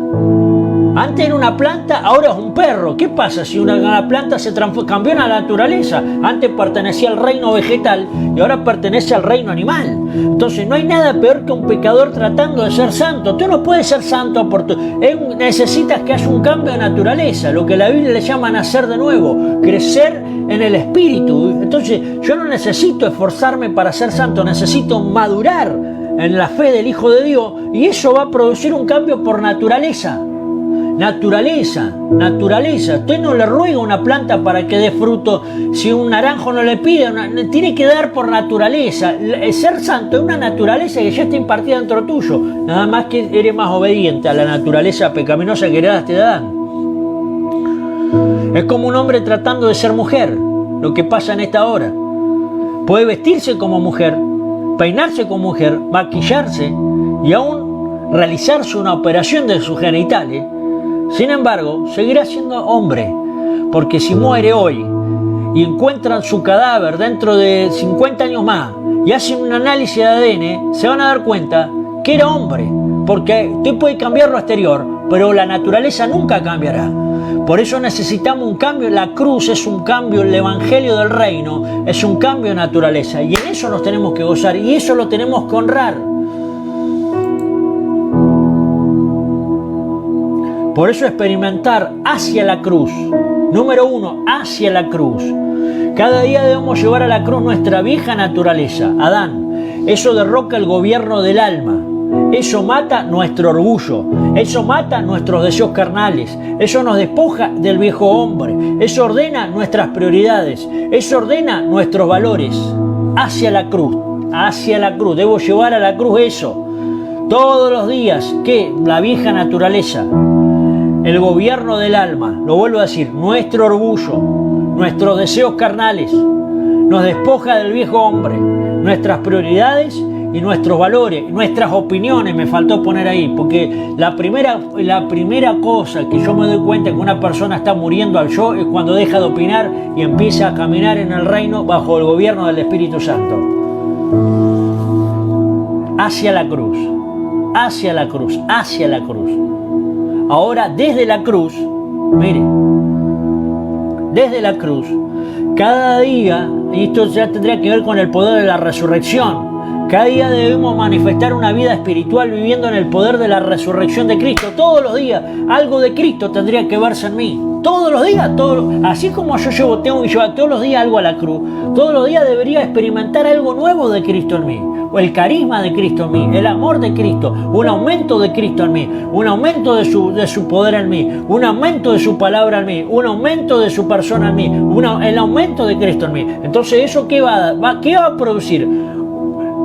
Antes era una planta, ahora es un perro. ¿Qué pasa si una planta se cambió la naturaleza? Antes pertenecía al reino vegetal y ahora pertenece al reino animal. Entonces no hay nada peor que un pecador tratando de ser santo. Tú no puedes ser santo necesitas que haya un cambio de naturaleza, lo que la Biblia le llama nacer de nuevo, crecer en el espíritu. Entonces yo no necesito esforzarme para ser santo, necesito madurar en la fe del Hijo de Dios, y eso va a producir un cambio por naturaleza. Naturaleza. Usted no le ruega a una planta para que dé fruto. Si un naranjo no le pide, tiene que dar por naturaleza. Ser santo es una naturaleza que ya está impartida dentro tuyo. Nada más que eres más obediente a la naturaleza pecaminosa que heredaste de Adán. Es como un hombre tratando de ser mujer, lo que pasa en esta hora. Puede vestirse como mujer, peinarse como mujer, maquillarse y aún realizarse una operación de sus genitales. Sin embargo, seguirá siendo hombre, porque si muere hoy y encuentran su cadáver dentro de 50 años más y hacen un análisis de ADN, se van a dar cuenta que era hombre, porque usted puede cambiar lo exterior, pero la naturaleza nunca cambiará. Por eso necesitamos un cambio. La cruz es un cambio, el Evangelio del Reino es un cambio de naturaleza, y en eso nos tenemos que gozar, y eso lo tenemos que honrar. Por eso experimentar hacia la cruz. Número 1, hacia la cruz. Cada día debemos llevar a la cruz nuestra vieja naturaleza, Adán. Eso derroca el gobierno del alma. Eso mata nuestro orgullo, eso mata nuestros deseos carnales, eso nos despoja del viejo hombre, eso ordena nuestras prioridades, eso ordena nuestros valores hacia la cruz, debo llevar a la cruz eso, todos los días, que la vieja naturaleza, el gobierno del alma, lo vuelvo a decir, nuestro orgullo, nuestros deseos carnales, nos despoja del viejo hombre, nuestras prioridades y nuestros valores, nuestras opiniones, me faltó poner ahí, porque la primera cosa que yo me doy cuenta que una persona está muriendo al yo es cuando deja de opinar y empieza a caminar en el reino bajo el gobierno del Espíritu Santo. Hacia la cruz, hacia la cruz, hacia la cruz. Ahora, desde la cruz, mire, desde la cruz, cada día, y esto ya tendría que ver con el poder de la resurrección, cada día debemos manifestar una vida espiritual viviendo en el poder de la resurrección de Cristo. Todos los días algo de Cristo tendría que verse en mí. Todos los días, así como yo tengo que llevar todos los días algo a la cruz, todos los días debería experimentar algo nuevo de Cristo en mí. O el carisma de Cristo en mí, el amor de Cristo, un aumento de Cristo en mí, un aumento de su poder en mí, un aumento de su palabra en mí, un aumento de su persona en mí, el aumento de Cristo en mí. Entonces, ¿eso qué va a producir?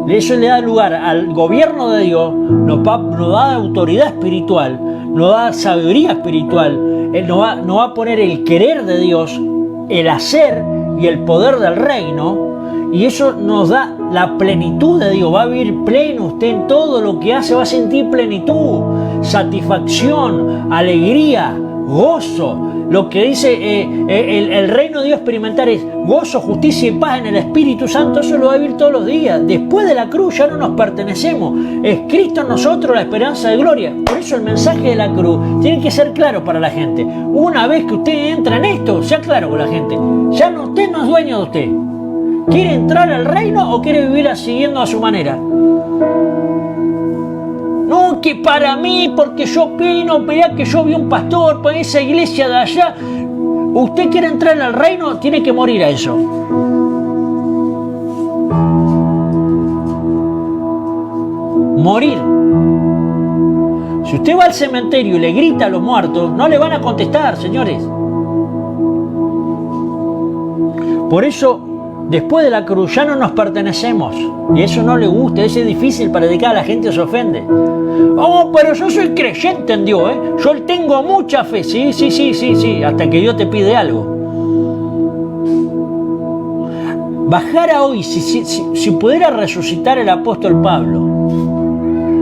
Eso le da lugar al gobierno de Dios, nos da autoridad espiritual, nos da sabiduría espiritual, Él nos va a poner el querer de Dios, el hacer y el poder del reino, y eso nos da la plenitud de Dios. Va a vivir pleno usted en todo lo que hace, va a sentir plenitud, satisfacción, alegría, gozo. Lo que dice el reino de Dios experimentar es gozo, justicia y paz en el Espíritu Santo. Eso lo va a vivir todos los días. Después de la cruz ya no nos pertenecemos. Es Cristo en nosotros la esperanza de gloria. Por eso el mensaje de la cruz tiene que ser claro para la gente. Una vez que usted entra en esto, sea claro con la gente. Ya no, usted no es dueño de usted. ¿Quiere entrar al reino o quiere vivir siguiendo a su manera? No, que para mí, porque yo opino, vea que yo vi un pastor para esa iglesia de allá. Usted quiere entrar al reino, tiene que morir a eso. Morir. Si usted va al cementerio y le grita a los muertos, no le van a contestar, señores. Por eso, después de la cruz ya no nos pertenecemos. Y eso no le gusta, eso es difícil para dedicar a la gente, se ofende. Oh, pero yo soy creyente en Dios, ¿eh? Yo tengo mucha fe. Sí, hasta que Dios te pide algo. Bajara hoy, si pudiera resucitar el apóstol Pablo,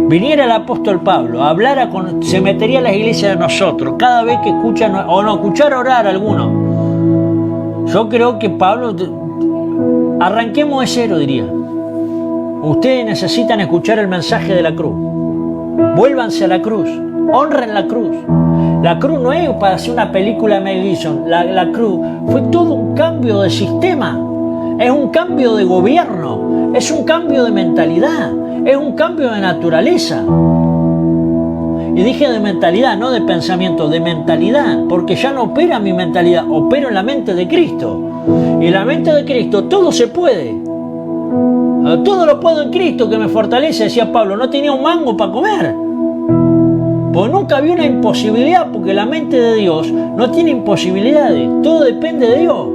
viniera el apóstol Pablo, se metería a las iglesias de nosotros, cada vez que escuchan, o no, escuchar orar a alguno. Yo creo que Pablo, arranquemos de cero, diría. Ustedes necesitan escuchar el mensaje de la cruz. Vuélvanse a la cruz, honren la cruz. La cruz no es para hacer una película de Mel Gibson. La cruz fue todo un cambio de sistema, es un cambio de gobierno, es un cambio de mentalidad, es un cambio de naturaleza. Y dije de mentalidad, no de pensamiento, de mentalidad, porque ya no opera mi mentalidad, opero en la mente de Cristo. Y en la mente de Cristo todo se puede. Todo lo puedo en Cristo que me fortalece, decía Pablo. No tenía un mango para comer. Pues nunca había una imposibilidad, porque la mente de Dios no tiene imposibilidades. Todo depende de Dios.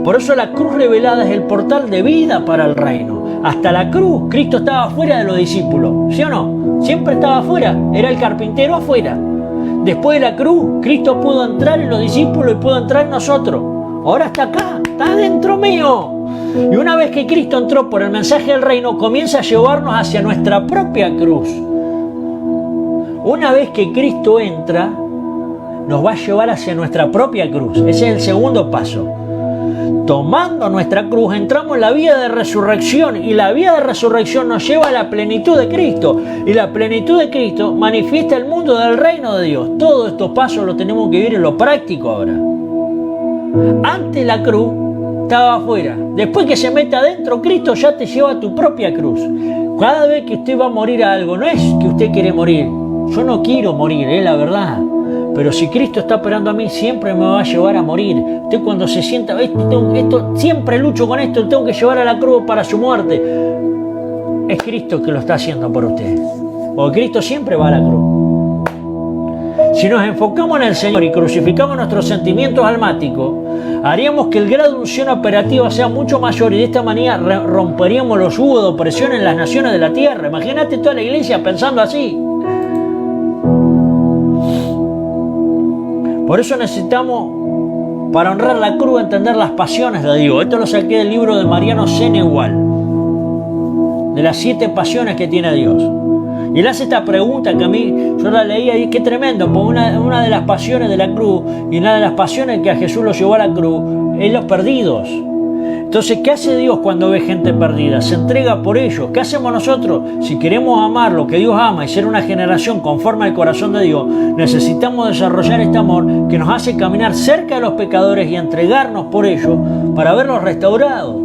Por eso la cruz revelada es el portal de vida para el reino. Hasta la cruz, Cristo estaba fuera de los discípulos. ¿Sí o no? Siempre estaba afuera. Era el carpintero afuera. Después de la cruz, Cristo pudo entrar en los discípulos y pudo entrar en nosotros. Ahora está acá, está dentro mío. Y una vez que Cristo entró por el mensaje del reino, comienza a llevarnos hacia nuestra propia cruz. Una vez que Cristo entra, nos va a llevar hacia nuestra propia cruz. Ese es el segundo paso. Tomando nuestra cruz, entramos en la vía de resurrección, y la vía de resurrección nos lleva a la plenitud de Cristo, y la plenitud de Cristo manifiesta el mundo del reino de Dios. Todos estos pasos los tenemos que vivir en lo práctico ahora. Antes la cruz estaba afuera, después que se mete adentro, Cristo ya te lleva a tu propia cruz. Cada vez que usted va a morir a algo, no es que usted quiere morir. Yo no quiero morir, la verdad. Pero si Cristo está operando a mí, siempre me va a llevar a morir. Usted cuando se sienta, esto siempre lucho con esto, tengo que llevar a la cruz para su muerte. Es Cristo que lo está haciendo por usted. Porque Cristo siempre va a la cruz. Si nos enfocamos en el Señor y crucificamos nuestros sentimientos almáticos, haríamos que el grado de unción operativa sea mucho mayor y de esta manera romperíamos los yugos de opresión en las naciones de la tierra. Imagínate toda la iglesia pensando así. Por eso necesitamos, para honrar la cruz, entender las pasiones de Dios. Esto lo saqué del libro de Mariano Senegal, de las 7 pasiones que tiene Dios. Y él hace esta pregunta que a mí, yo la leía y qué tremendo, porque una de las pasiones de la cruz y una de las pasiones que a Jesús lo llevó a la cruz es los perdidos. Entonces, ¿qué hace Dios cuando ve gente perdida? Se entrega por ellos. ¿Qué hacemos nosotros? Si queremos amar lo que Dios ama y ser una generación conforme al corazón de Dios, necesitamos desarrollar este amor que nos hace caminar cerca de los pecadores y entregarnos por ellos para verlos restaurados.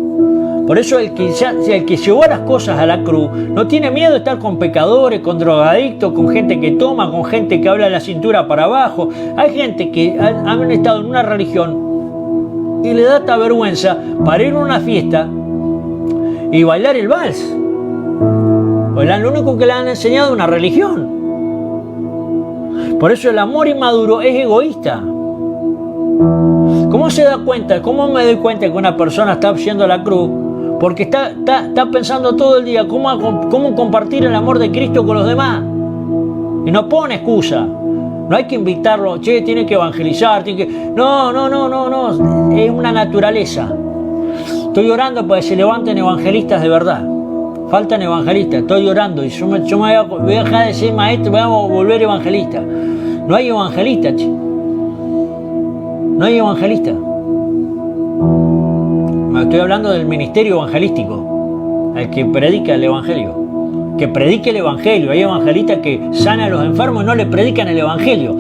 Por eso el que llevó las cosas a la cruz no tiene miedo de estar con pecadores, con drogadictos, con gente que toma, con gente que habla de la cintura para abajo. Hay gente que han estado en una religión y le da esta vergüenza para ir a una fiesta y bailar el vals. Pues lo único que le han enseñado es una religión. Por eso el amor inmaduro es egoísta. ¿Cómo se da cuenta? ¿Cómo me doy cuenta que una persona está yendo a la cruz? Porque está pensando todo el día cómo compartir el amor de Cristo con los demás. Y no pone excusa. No hay que invitarlo, tiene que evangelizar, No. Es una naturaleza. Estoy orando para que se levanten evangelistas de verdad. Faltan evangelistas, estoy orando. Y yo me voy a dejar de ser maestro, voy a volver evangelista. No hay evangelistas, No hay evangelistas. Estoy hablando del ministerio evangelístico, al que predica el evangelio. Que predique el evangelio. Hay evangelistas que sanan a los enfermos y no le predican el evangelio.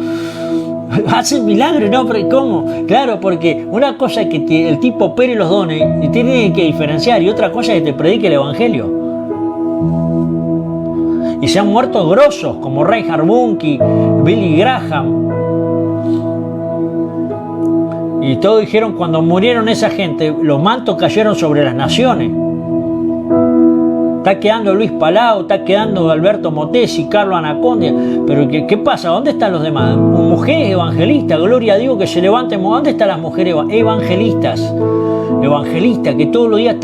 Hacen milagros, ¿no? ¿Cómo? Claro, porque una cosa es que el tipo opere los dones y tiene que diferenciar, y otra cosa es que te predique el evangelio. Y se han muerto grosos como Reinhard Bonnke, Billy Graham. Y todos dijeron, cuando murieron esa gente, los mantos cayeron sobre las naciones. Está quedando Luis Palau, está quedando Alberto Motesi, Carlos Anacondia. Pero ¿qué pasa? ¿Dónde están los demás? Mujeres evangelistas, gloria a Dios que se levanten. ¿Dónde están las mujeres evangelistas? Evangelistas que todos los días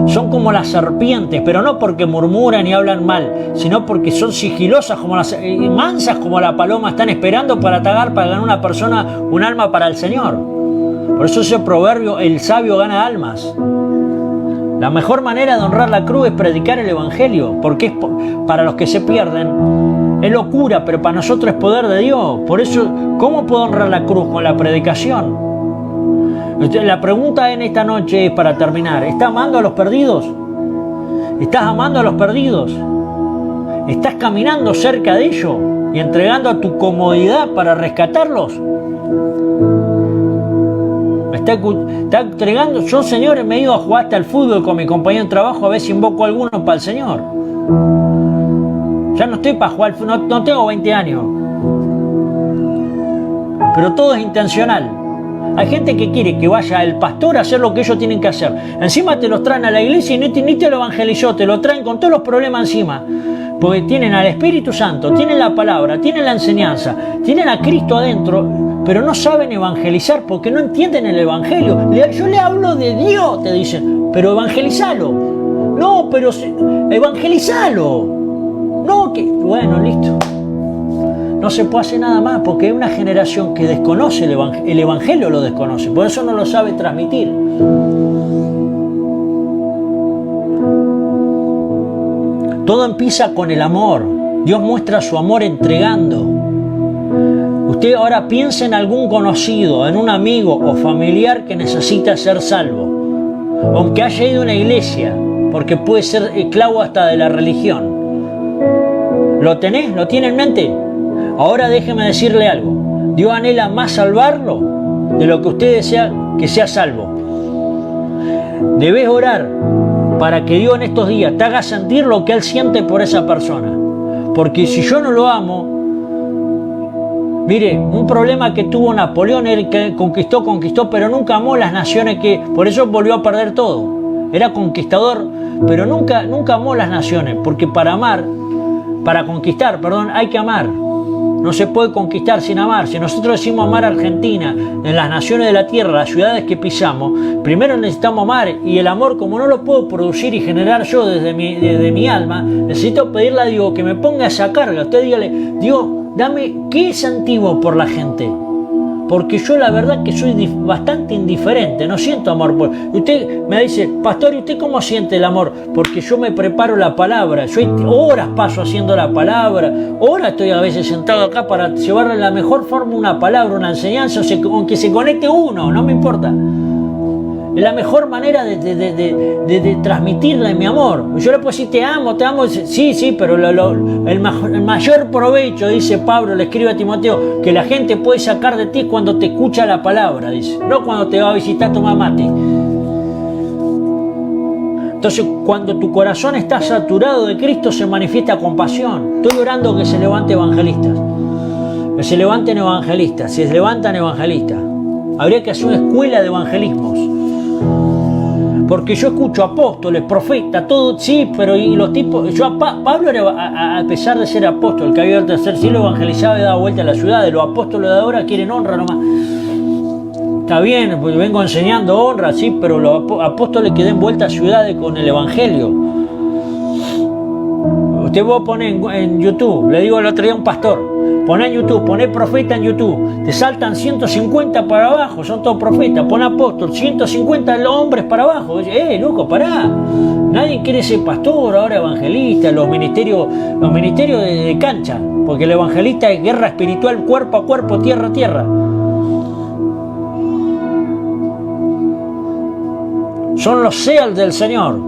son como las serpientes, pero no porque murmuran y hablan mal, sino porque son sigilosas como mansas como la paloma, están esperando para atacar, para ganar una persona, un alma para el Señor. Por eso ese proverbio, el sabio gana almas. La mejor manera de honrar la cruz es predicar el evangelio, porque es para los que se pierden. Es locura, pero para nosotros es poder de Dios. Por eso, ¿cómo puedo honrar la cruz? Con la predicación. La pregunta en esta noche es, para terminar, ¿estás amando a los perdidos? ¿Estás amando a los perdidos? ¿Estás caminando cerca de ellos y entregando a tu comodidad para rescatarlos? Está entregando. Yo, señores, me he ido a jugar hasta el fútbol con mi compañero de trabajo a ver si invoco a alguno para el Señor. Ya no estoy para jugar, no tengo 20 años. Pero todo es intencional. Hay gente que quiere que vaya el pastor a hacer lo que ellos tienen que hacer. Encima te los traen a la iglesia y ni te lo evangelizó, te lo traen con todos los problemas encima. Porque tienen al Espíritu Santo, tienen la palabra, tienen la enseñanza, tienen a Cristo adentro, pero no saben evangelizar porque no entienden el evangelio. Yo le hablo de Dios, te dicen, pero evangelizalo. No, pero evangelizalo. No, bueno, listo. No se puede hacer nada más porque hay una generación que desconoce el evangelio, lo desconoce, por eso no lo sabe transmitir. Todo empieza con el amor. Dios muestra su amor entregando. Usted ahora piensa en algún conocido, en un amigo o familiar que necesita ser salvo, aunque haya ido a una iglesia, porque puede ser esclavo hasta de la religión. ¿Lo tenés? ¿Lo tiene en mente? Ahora déjeme decirle algo. Dios anhela más salvarlo de lo que usted desea que sea salvo. Debes orar para que Dios en estos días te haga sentir lo que Él siente por esa persona. Porque si yo no lo amo, Mire, un problema que tuvo Napoleón era que conquistó, pero nunca amó las naciones por eso volvió a perder todo. Era conquistador, pero nunca amó las naciones, porque para conquistar, hay que amar. No se puede conquistar sin amar. Si nosotros decimos amar a Argentina, en las naciones de la tierra, las ciudades que pisamos, primero necesitamos amar, y el amor, como no lo puedo producir y generar yo desde mi alma, necesito pedirle a Dios que me ponga esa carga. Usted dígale, Dios, dame, ¿qué sentimo por la gente? Porque yo la verdad que soy bastante indiferente, no siento amor por... Usted me dice, pastor, ¿y usted cómo siente el amor? Porque yo me preparo la palabra, yo horas paso haciendo la palabra, horas estoy a veces sentado acá para llevarle la mejor forma una palabra, una enseñanza, aunque se conecte uno, no me importa. Es la mejor manera de transmitirle mi amor. Yo le puedo decir te amo, sí, pero el mayor provecho, dice Pablo, le escribe a Timoteo, que la gente puede sacar de ti es cuando te escucha la palabra, dice, no cuando te va a visitar a tomar mate. Entonces, cuando tu corazón está saturado de Cristo, se manifiesta compasión. Estoy orando que se levanten evangelistas, que se levantan evangelistas. Habría que hacer una escuela de evangelismos. Porque yo escucho apóstoles, profetas, todo, sí, pero y los tipos... Pablo era, a pesar de ser apóstol, el que había el tercer cielo, evangelizaba y daba vuelta a la ciudad. Los apóstoles de ahora quieren honra nomás. Está bien, pues vengo enseñando honra, sí, pero los apóstoles que den vuelta a ciudades con el evangelio. Usted vos pone en YouTube, le digo el otro día a un pastor, poné en YouTube, poné profeta en YouTube, te saltan 150 para abajo, son todos profetas, pon apóstol, 150 hombres para abajo, loco, pará, nadie quiere ser pastor, ahora evangelista, los ministerios de cancha, porque el evangelista es guerra espiritual, cuerpo a cuerpo, tierra a tierra. Son los seals del Señor,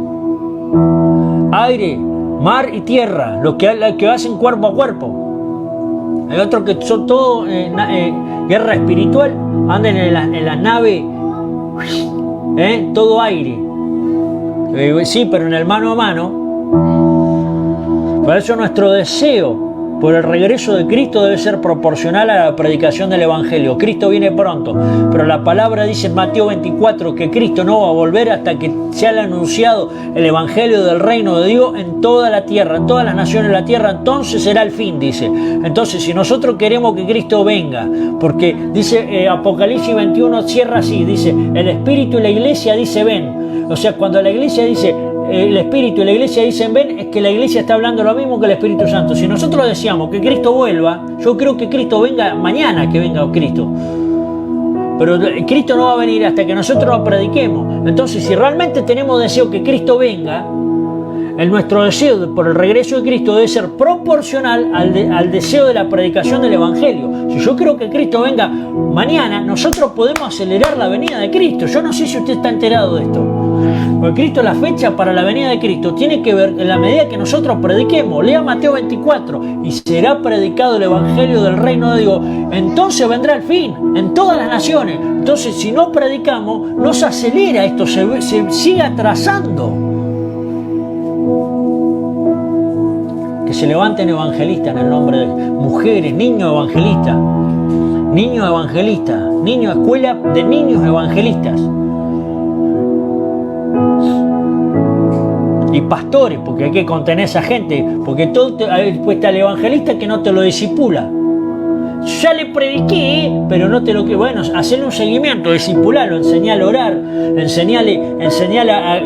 aire, mar y tierra, los que hacen cuerpo a cuerpo. Hay otros que son todo guerra espiritual, andan en la nave, todo aire. Sí, pero en el mano a mano. Por eso nuestro deseo por el regreso de Cristo debe ser proporcional a la predicación del Evangelio. Cristo viene pronto, pero la palabra dice en Mateo 24 que Cristo no va a volver hasta que se haya anunciado el Evangelio del reino de Dios en toda la tierra, en todas las naciones de la tierra. Entonces será el fin, dice. Entonces, si nosotros queremos que Cristo venga, porque dice Apocalipsis 21 cierra así, dice, el Espíritu y la Iglesia dice ven. O sea, cuando la Iglesia dice el Espíritu y la Iglesia dicen ven, es que la Iglesia está hablando lo mismo que el Espíritu Santo. Si nosotros deseamos que Cristo vuelva, yo creo que Cristo venga mañana, que venga Cristo. Pero Cristo no va a venir hasta que nosotros lo prediquemos. Entonces, si realmente tenemos deseo que Cristo venga, nuestro deseo por el regreso de Cristo debe ser proporcional al deseo de la predicación del Evangelio. Si yo creo que Cristo venga mañana, nosotros podemos acelerar la venida de Cristo. Yo no sé si usted está enterado de esto. Porque Cristo, la fecha para la venida de Cristo tiene que ver en la medida que nosotros prediquemos. Lea Mateo 24, y será predicado el Evangelio del reino de Dios. Entonces vendrá el fin en todas las naciones. Entonces, si no predicamos, nos acelera esto, se sigue atrasando. Que se levanten evangelistas en el nombre de mujeres, niños evangelistas, escuela de niños evangelistas. Y pastores, porque hay que contener a esa gente, porque todo pues está el evangelista que no te lo discipula. Ya le prediqué, pero no te lo que... Bueno, hacerle un seguimiento, discipularlo, enseñarle a orar, enseñarle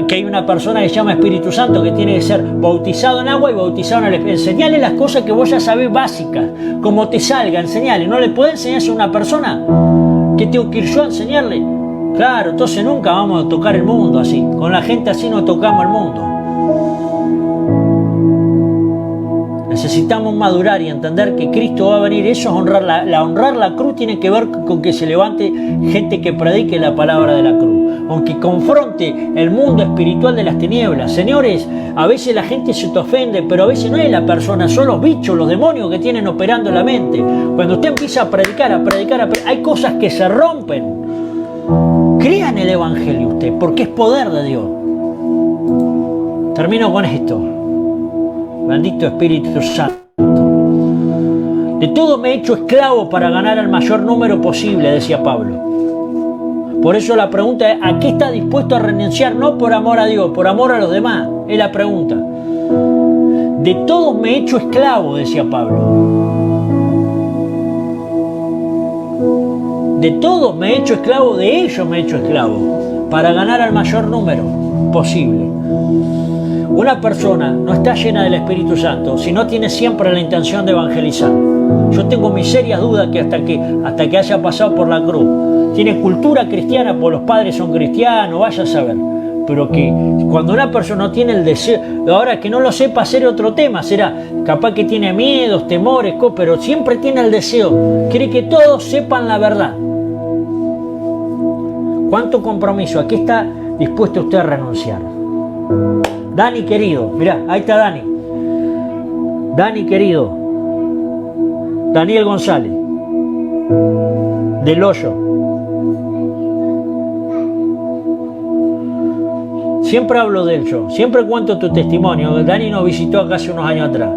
que hay una persona que se llama Espíritu Santo que tiene que ser bautizado en agua y bautizado en el Espíritu. Enseñarle las cosas que vos ya sabés básicas, como te salga, enseñarle. ¿No le podés enseñar a una persona? ¿Qué tengo que ir yo a enseñarle? Claro, entonces nunca vamos a tocar el mundo así. Con la gente así no tocamos el mundo. Necesitamos madurar y entender que Cristo va a venir. Eso es honrar honrar la cruz tiene que ver con que se levante gente que predique la palabra de la cruz, aunque confronte el mundo espiritual de las tinieblas. Señores, a veces la gente se te ofende, pero a veces no es la persona, son los bichos, los demonios que tienen operando en la mente. Cuando usted empieza a predicar, hay cosas que se rompen. Crea en el Evangelio usted, porque es poder de Dios. Termino con esto. Bendito Espíritu Santo. De todo me he hecho esclavo para ganar al mayor número posible, decía Pablo. Por eso la pregunta es, ¿a qué está dispuesto a renunciar? No por amor a Dios, por amor a los demás. Es la pregunta. De todos me he hecho esclavo, decía Pablo. De todos me he hecho esclavo, de ellos me he hecho esclavo, para ganar al mayor número posible. Una persona no está llena del Espíritu Santo si no tiene siempre la intención de evangelizar. Yo tengo mis serias dudas que hasta que haya pasado por la cruz. Tiene cultura cristiana, porque los padres son cristianos, vaya a saber. Pero que cuando una persona no tiene el deseo, ahora que no lo sepa hacer otro tema, será capaz que tiene miedos, temores, pero siempre tiene el deseo, quiere que todos sepan la verdad. ¿Cuánto compromiso? ¿A qué está dispuesto usted a renunciar? Dani querido, mirá, ahí está Dani. Dani querido. Daniel González. Del Hoyo. Siempre hablo de él yo, siempre cuento tu testimonio. Dani nos visitó acá hace unos años atrás.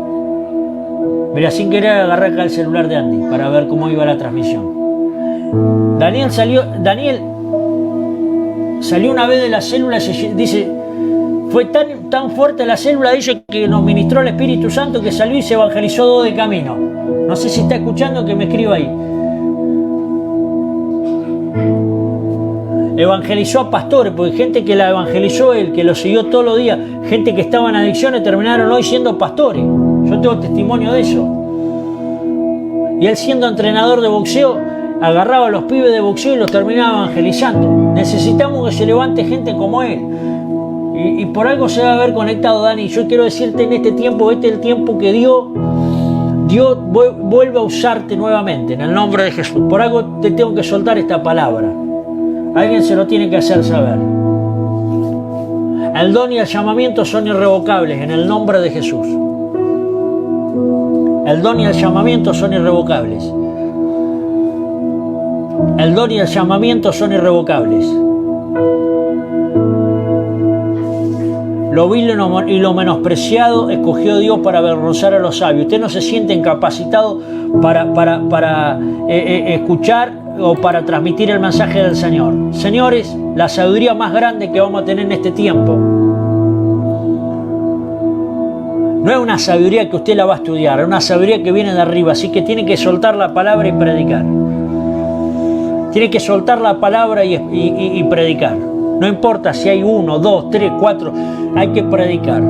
Mira, sin querer agarré acá el celular de Andy para ver cómo iba la transmisión. Daniel salió una vez de la célula, dice, fue tan fuerte la célula, dice, que nos ministró el Espíritu Santo, que salió y se evangelizó 2 de camino. No sé si está escuchando, que me escriba ahí. Evangelizó a pastores, porque gente que la evangelizó él, que lo siguió todos los días, gente que estaba en adicciones, terminaron hoy siendo pastores. Yo tengo testimonio de eso. Y él, siendo entrenador de boxeo, agarraba a los pibes de boxeo y los terminaba evangelizando. Necesitamos que se levante gente como él. Y por algo se va a haber conectado, Dani. Yo quiero decirte, en este tiempo, este es el tiempo que Dios vuelve a usarte nuevamente, en el nombre de Jesús. Por algo te tengo que soltar esta palabra. Alguien se lo tiene que hacer saber. El don y el llamamiento son irrevocables, en el nombre de Jesús. El don y el llamamiento son irrevocables. El don y el llamamiento son irrevocables. Lo vil y lo menospreciado escogió Dios para avergonzar a los sabios. Usted no se siente incapacitado para escuchar o para transmitir el mensaje del Señor. Señores, la sabiduría más grande que vamos a tener en este tiempo no es una sabiduría que usted la va a estudiar, es una sabiduría que viene de arriba. Así que tiene que soltar la palabra y predicar. Tiene que soltar la palabra y predicar. No importa si hay 1, 2, 3, 4, hay que predicar.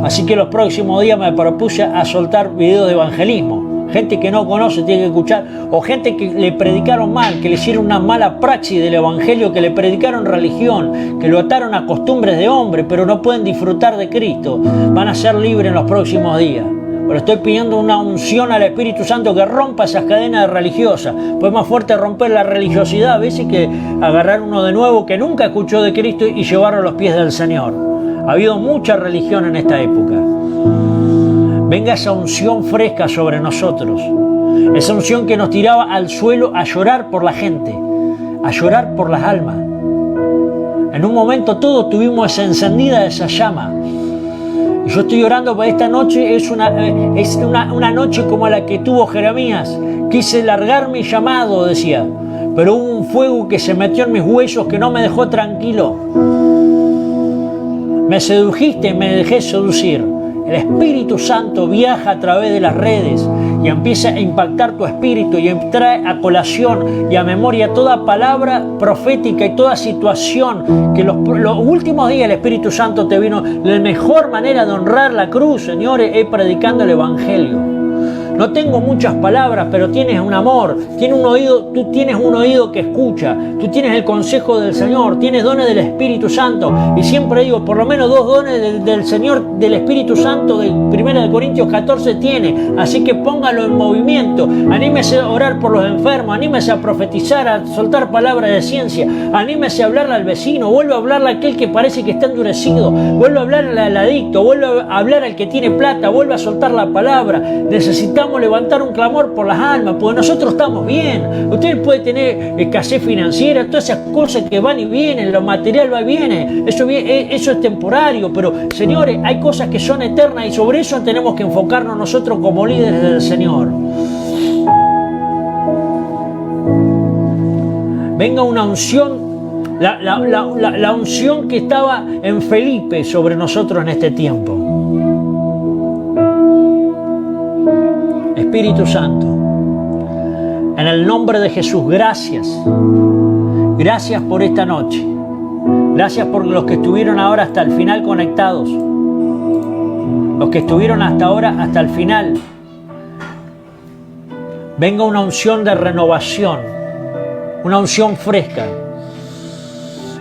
Así que los próximos días me propuse a soltar videos de evangelismo. Gente que no conoce tiene que escuchar, o gente que le predicaron mal, que le hicieron una mala praxis del evangelio, que le predicaron religión, que lo ataron a costumbres de hombre, pero no pueden disfrutar de Cristo. Van a ser libres en los próximos días. Pero estoy pidiendo una unción al Espíritu Santo que rompa esas cadenas religiosas. Pues es más fuerte romper la religiosidad a veces que agarrar uno de nuevo que nunca escuchó de Cristo y llevarlo a los pies del Señor. Ha habido mucha religión en esta época. Venga esa unción fresca sobre nosotros. Esa unción que nos tiraba al suelo a llorar por la gente, a llorar por las almas. En un momento todos tuvimos encendida esa llama. Y yo estoy orando para esta noche, es una noche como la que tuvo Jeremías. Quise largar mi llamado, decía, pero hubo un fuego que se metió en mis huesos que no me dejó tranquilo. Me sedujiste, me dejé seducir. El Espíritu Santo viaja a través de las redes y empieza a impactar tu espíritu y trae a colación y a memoria toda palabra profética y toda situación que los últimos días el Espíritu Santo te vino. La mejor manera de honrar la cruz, señores, es predicando el Evangelio. No tengo muchas palabras, pero tienes un amor, tú tienes un oído que escucha, tú tienes el consejo del Señor, tienes dones del Espíritu Santo. Y siempre digo, por lo menos 2 dones del Señor, del Espíritu Santo, de 1 Corintios 14 tiene. Así que póngalo en movimiento, anímese a orar por los enfermos, anímese a profetizar, a soltar palabras de ciencia, anímese a hablarle al vecino, vuelve a hablarle a aquel que parece que está endurecido, vuelve a hablarle al adicto, vuelve a hablar al que tiene plata, vuelve a soltar la palabra. Necesitamos levantar un clamor por las almas, porque nosotros estamos bien. Usted puede tener escasez financiera, todas esas cosas que van y vienen, lo material va y viene, eso es temporario, pero señores, hay cosas que son eternas y sobre eso tenemos que enfocarnos nosotros como líderes del Señor. Venga una unción, la unción que estaba en Felipe sobre nosotros en este tiempo. Espíritu Santo, en el nombre de Jesús, gracias. Gracias por esta noche. Gracias por los que estuvieron ahora hasta el final conectados. Los que estuvieron hasta ahora, hasta el final. Venga una unción de renovación, una unción fresca.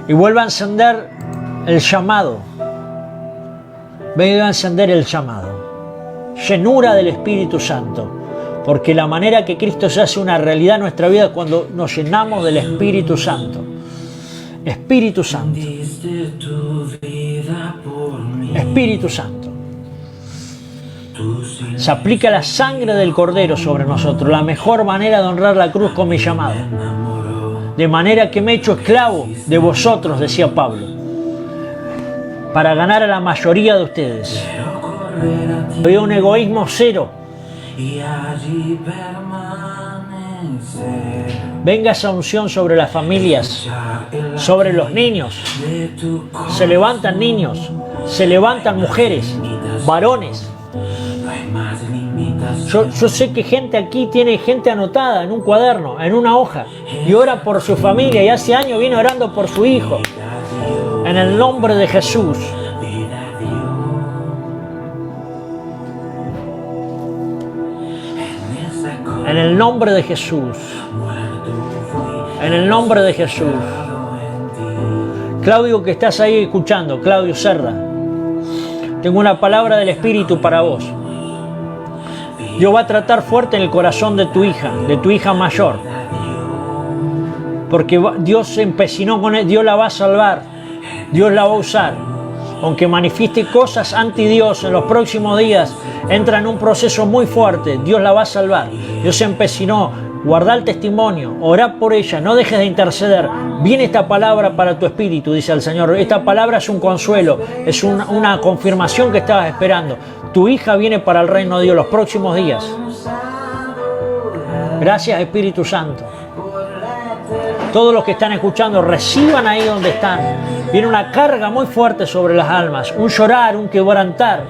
Y vuelva a encender el llamado. Venga a encender el llamado. Llenura del Espíritu Santo. Porque la manera que Cristo se hace una realidad en nuestra vida es cuando nos llenamos del Espíritu Santo. Espíritu Santo. Espíritu Santo. Se aplica la sangre del Cordero sobre nosotros. La mejor manera de honrar la cruz con mi llamado. De manera que me he hecho esclavo de vosotros, decía Pablo. Para ganar a la mayoría de ustedes. Había un egoísmo cero. Venga esa unción sobre las familias, sobre los niños. Se levantan niños, se levantan mujeres, varones. Yo sé que gente aquí tiene gente anotada en un cuaderno, en una hoja, y ora por su familia, y hace años viene orando por su hijo. En el nombre de Jesús. En el nombre de Jesús. En el nombre de Jesús. Claudio, que estás ahí escuchando, Claudio Cerda, tengo una palabra del Espíritu para vos. Dios va a tratar fuerte en el corazón de tu hija mayor. Porque Dios se empecinó con él, Dios la va a salvar, Dios la va a usar. Aunque manifieste cosas anti Dios en los próximos días, entra en un proceso muy fuerte, Dios la va a salvar. Dios se empecinó, guardá el testimonio, orá por ella, no dejes de interceder. Viene esta palabra para tu espíritu, dice el Señor. Esta palabra es un consuelo, es una confirmación que estabas esperando. Tu hija viene para el reino de Dios los próximos días. Gracias, Espíritu Santo. Todos los que están escuchando, reciban ahí donde están. Viene una carga muy fuerte sobre las almas, un llorar, un quebrantar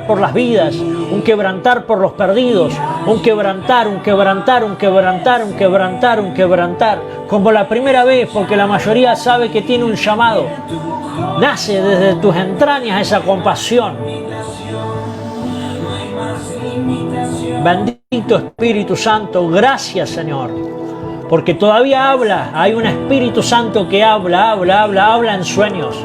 por las vidas, un quebrantar por los perdidos, un quebrantar, como la primera vez, porque la mayoría sabe que tiene un llamado. Nace desde tus entrañas esa compasión. Bendito Espíritu Santo, gracias, Señor. Porque todavía habla, hay un Espíritu Santo que habla en sueños.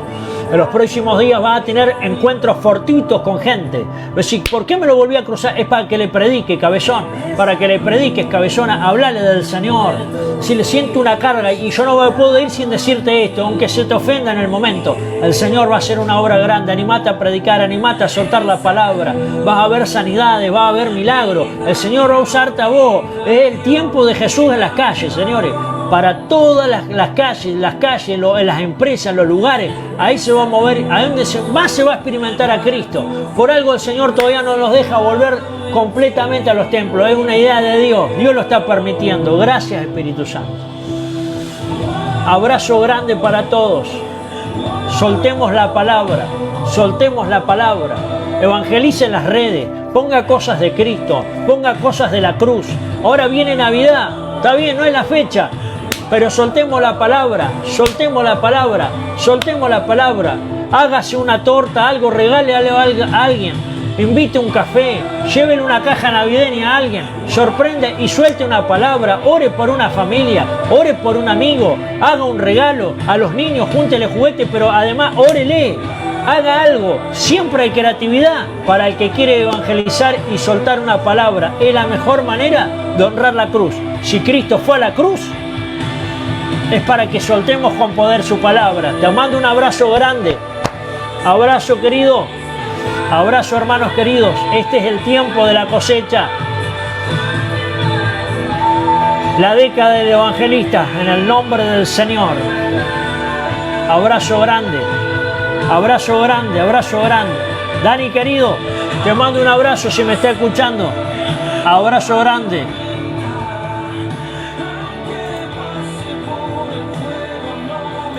En los próximos días vas a tener encuentros fortuitos con gente. Decir, ¿por qué me lo volví a cruzar? Es para que le predique, cabezón. Para que le prediques, cabezona. Hablale del Señor. Si le siento una carga y yo no me puedo ir sin decirte esto, aunque se te ofenda en el momento, el Señor va a hacer una obra grande. Animate a predicar, animate a soltar la palabra. Vas a ver sanidades, vas a ver milagros. El Señor va a usarte a vos. Es el tiempo de Jesús en las calles, señores. Para todas las calles, en las empresas, en los lugares, ahí se va a mover, a donde más se va a experimentar a Cristo. Por algo el Señor todavía no nos deja volver completamente a los templos. Es una idea de Dios, Dios lo está permitiendo. Gracias, Espíritu Santo. Abrazo grande para todos. Soltemos la palabra, evangelice en las redes, ponga cosas de Cristo, ponga cosas de la cruz. Ahora viene Navidad, está bien, no es la fecha, pero soltemos la palabra. Hágase una torta, algo, regale a alguien, invite un café, llévele una caja navideña a alguien, sorprende y suelte una palabra, ore por una familia, ore por un amigo, haga un regalo a los niños, júntele juguete, pero además órele, haga algo. Siempre hay creatividad para el que quiere evangelizar y soltar una palabra. Es la mejor manera de honrar la cruz. Si Cristo fue a la cruz, es para que soltemos con poder su palabra. Te mando un abrazo grande. Abrazo, querido. Abrazo, hermanos queridos. Este es el tiempo de la cosecha. La década del evangelista, en el nombre del Señor. Abrazo grande. Abrazo grande. Dani, querido, te mando un abrazo si me está escuchando. Abrazo grande.